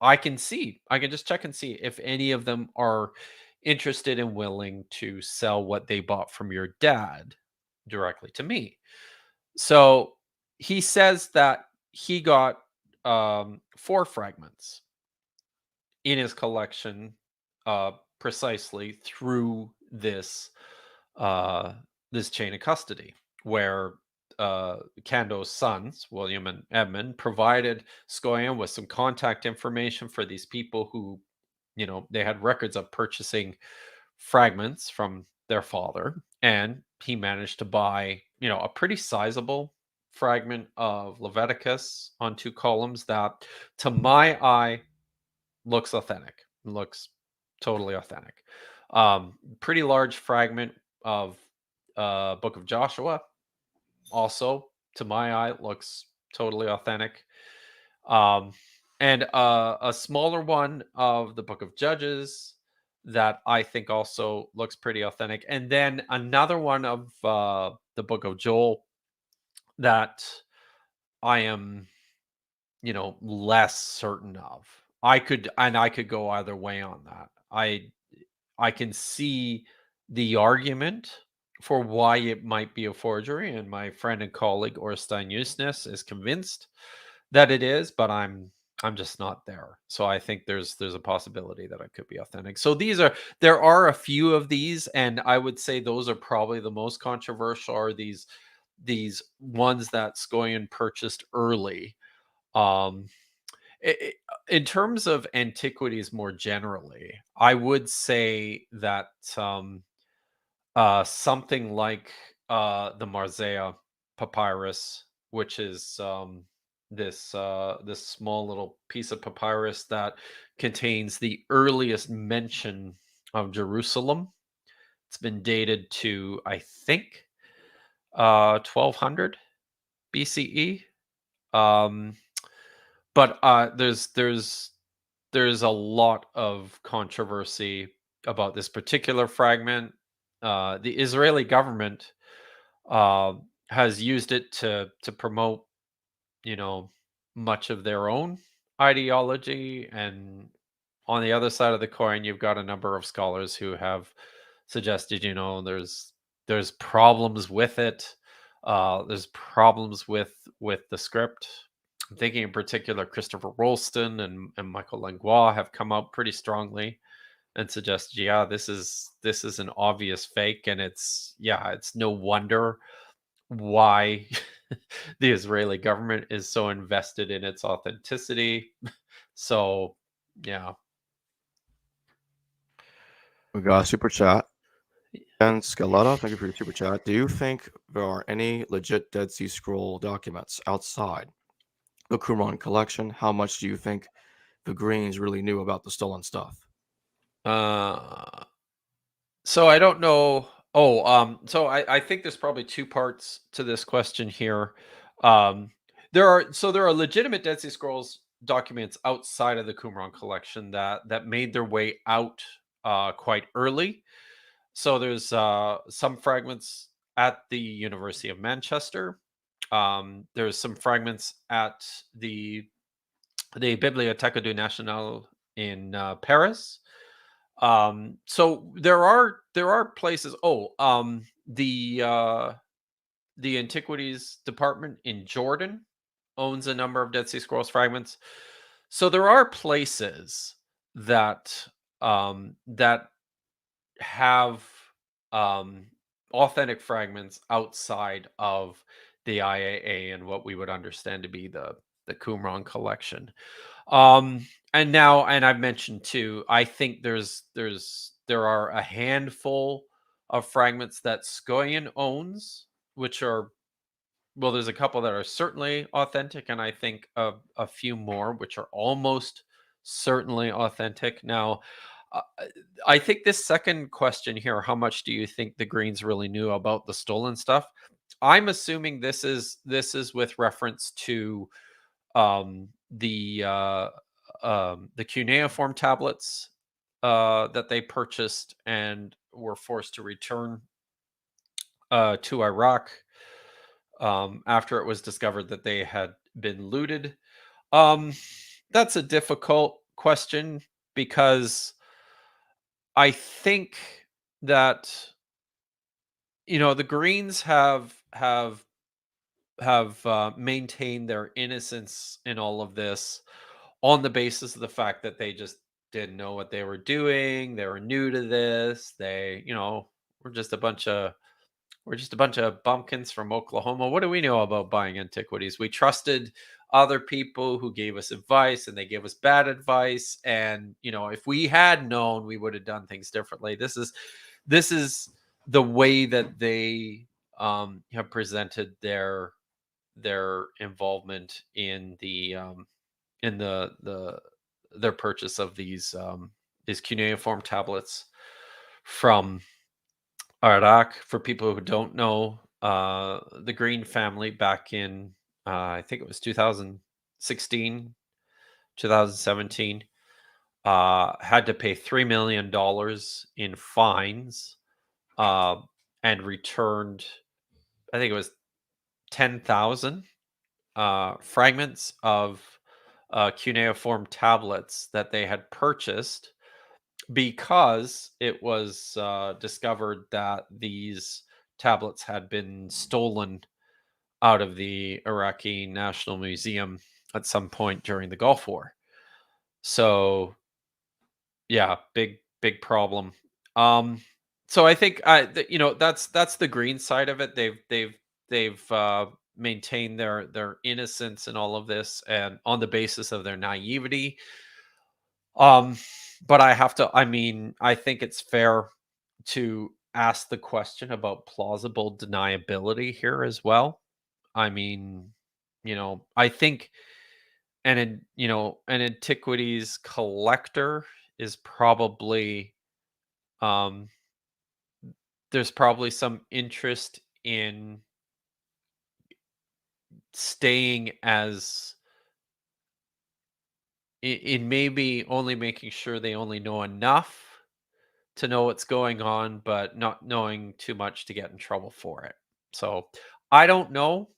I can just check and see if any of them are interested and willing to sell what they bought from your dad directly to me. So he says that he got four fragments in his collection, precisely through uh, this chain of custody, where Cando's sons, William and Edmund, provided Scoian with some contact information for these people who, they had records of purchasing fragments from their father. And he managed to buy, a pretty sizable fragment of Leviticus on two columns that, to my eye, looks authentic, looks totally authentic. Pretty large fragment of Book of Joshua, also to my eye looks totally authentic. Um, and a smaller one of the Book of Judges that I think also looks pretty authentic. And then another one of the Book of Joel that I am, less certain of. I could go either way on that. I can see the argument for why it might be a forgery, and my friend and colleague Orstein Usnes is convinced that it is, but I'm just not there. So I think there's a possibility that it could be authentic. So there are a few of these, and I would say those are probably the most controversial, are these ones that Scoian purchased early. Um, in terms of antiquities more generally, I would say that something like the Marzea papyrus, which is this small little piece of papyrus that contains the earliest mention of Jerusalem. It's been dated to, I think, 1200 BCE. Um, but there's a lot of controversy about this particular fragment. The Israeli government uh, has used it to promote, you know, much of their own ideology, and on the other side of the coin, you've got a number of scholars who have suggested, there's problems with it. There's problems with the script. I'm thinking in particular Christopher Rolston and Michael Langlois have come out pretty strongly and suggested, yeah, this is an obvious fake, and it's no wonder why the Israeli government is so invested in its authenticity. So, yeah. We got a super chat. And Scaletta, thank you for your super chat. Do you think there are any legit Dead Sea Scroll documents outside the Qumran collection? How much do you think the Greens really knew about the stolen stuff? Uh, so I don't know. Oh, so I think there's probably two parts to this question here. Um, there are legitimate Dead Sea Scrolls documents outside of the Qumran collection that made their way out quite early. So there's some fragments at the University of Manchester. There's some fragments at the Bibliothèque du National in Paris. So there are places. The antiquities department in Jordan owns a number of Dead Sea Scrolls fragments. So there are places that that have um, authentic fragments outside of the IAA and what we would understand to be the Qumran collection. And now, and I've mentioned too, I think there are a handful of fragments that Skoyan owns, which are, well, there's a couple that are certainly authentic, and I think a few more which are almost certainly authentic. Now, uh, I think this second question here, how much do you think the Greens really knew about the stolen stuff? I'm assuming this is with reference to the cuneiform tablets that they purchased and were forced to return to Iraq after it was discovered that they had been looted. Um, that's a difficult question because I think that the Greens have maintained their innocence in all of this on the basis of the fact that they just didn't know what they were doing. They were new to this. We're just a bunch of bumpkins from Oklahoma. What do we know about buying antiquities? We trusted other people who gave us advice, and they gave us bad advice. And if we had known, we would have done things differently. This is the way that they have presented their involvement in the their purchase of these cuneiform tablets from Iraq. For people who don't know, the Green family back in I think it was 2016, 2017, had to pay $3 million in fines, uh, and returned, I think it was 10,000 fragments of cuneiform tablets that they had purchased because it was discovered that these tablets had been stolen out of the Iraqi National Museum at some point during the Gulf War. So, yeah, big problem. Um, so I think that's the green side of it. They've maintained their innocence in all of this, and on the basis of their naivety. Um, but I think it's fair to ask the question about plausible deniability here as well. I mean, I think an antiquities collector is probably um there's probably some interest in staying as in maybe only making sure they only know enough to know what's going on, but not knowing too much to get in trouble for it. So I don't know,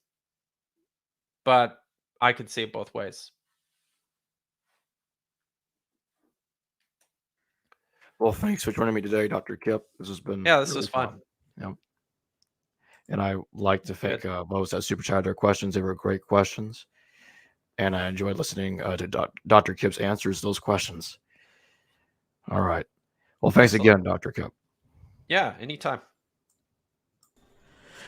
but I could see it both ways. Well, thanks for joining me today, Dr. Kipp. This has been Yeah, this was really fun. fun. Yeah. And I like to thank Good. those that super chatted their questions. They were great questions. And I enjoyed listening to Dr. Kipp's answers to those questions. All right. Well, thanks Excellent. again, Dr. Kipp. Yeah, anytime.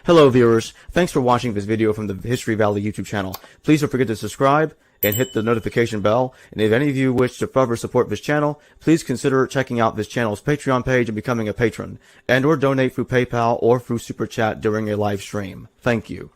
Hello viewers, thanks for watching this video from the History Valley YouTube channel. Please don't forget to subscribe and hit the notification bell. And if any of you wish to further support this channel, please consider checking out this channel's Patreon page and becoming a patron, and or donate through PayPal or through Super Chat during a live stream. Thank you.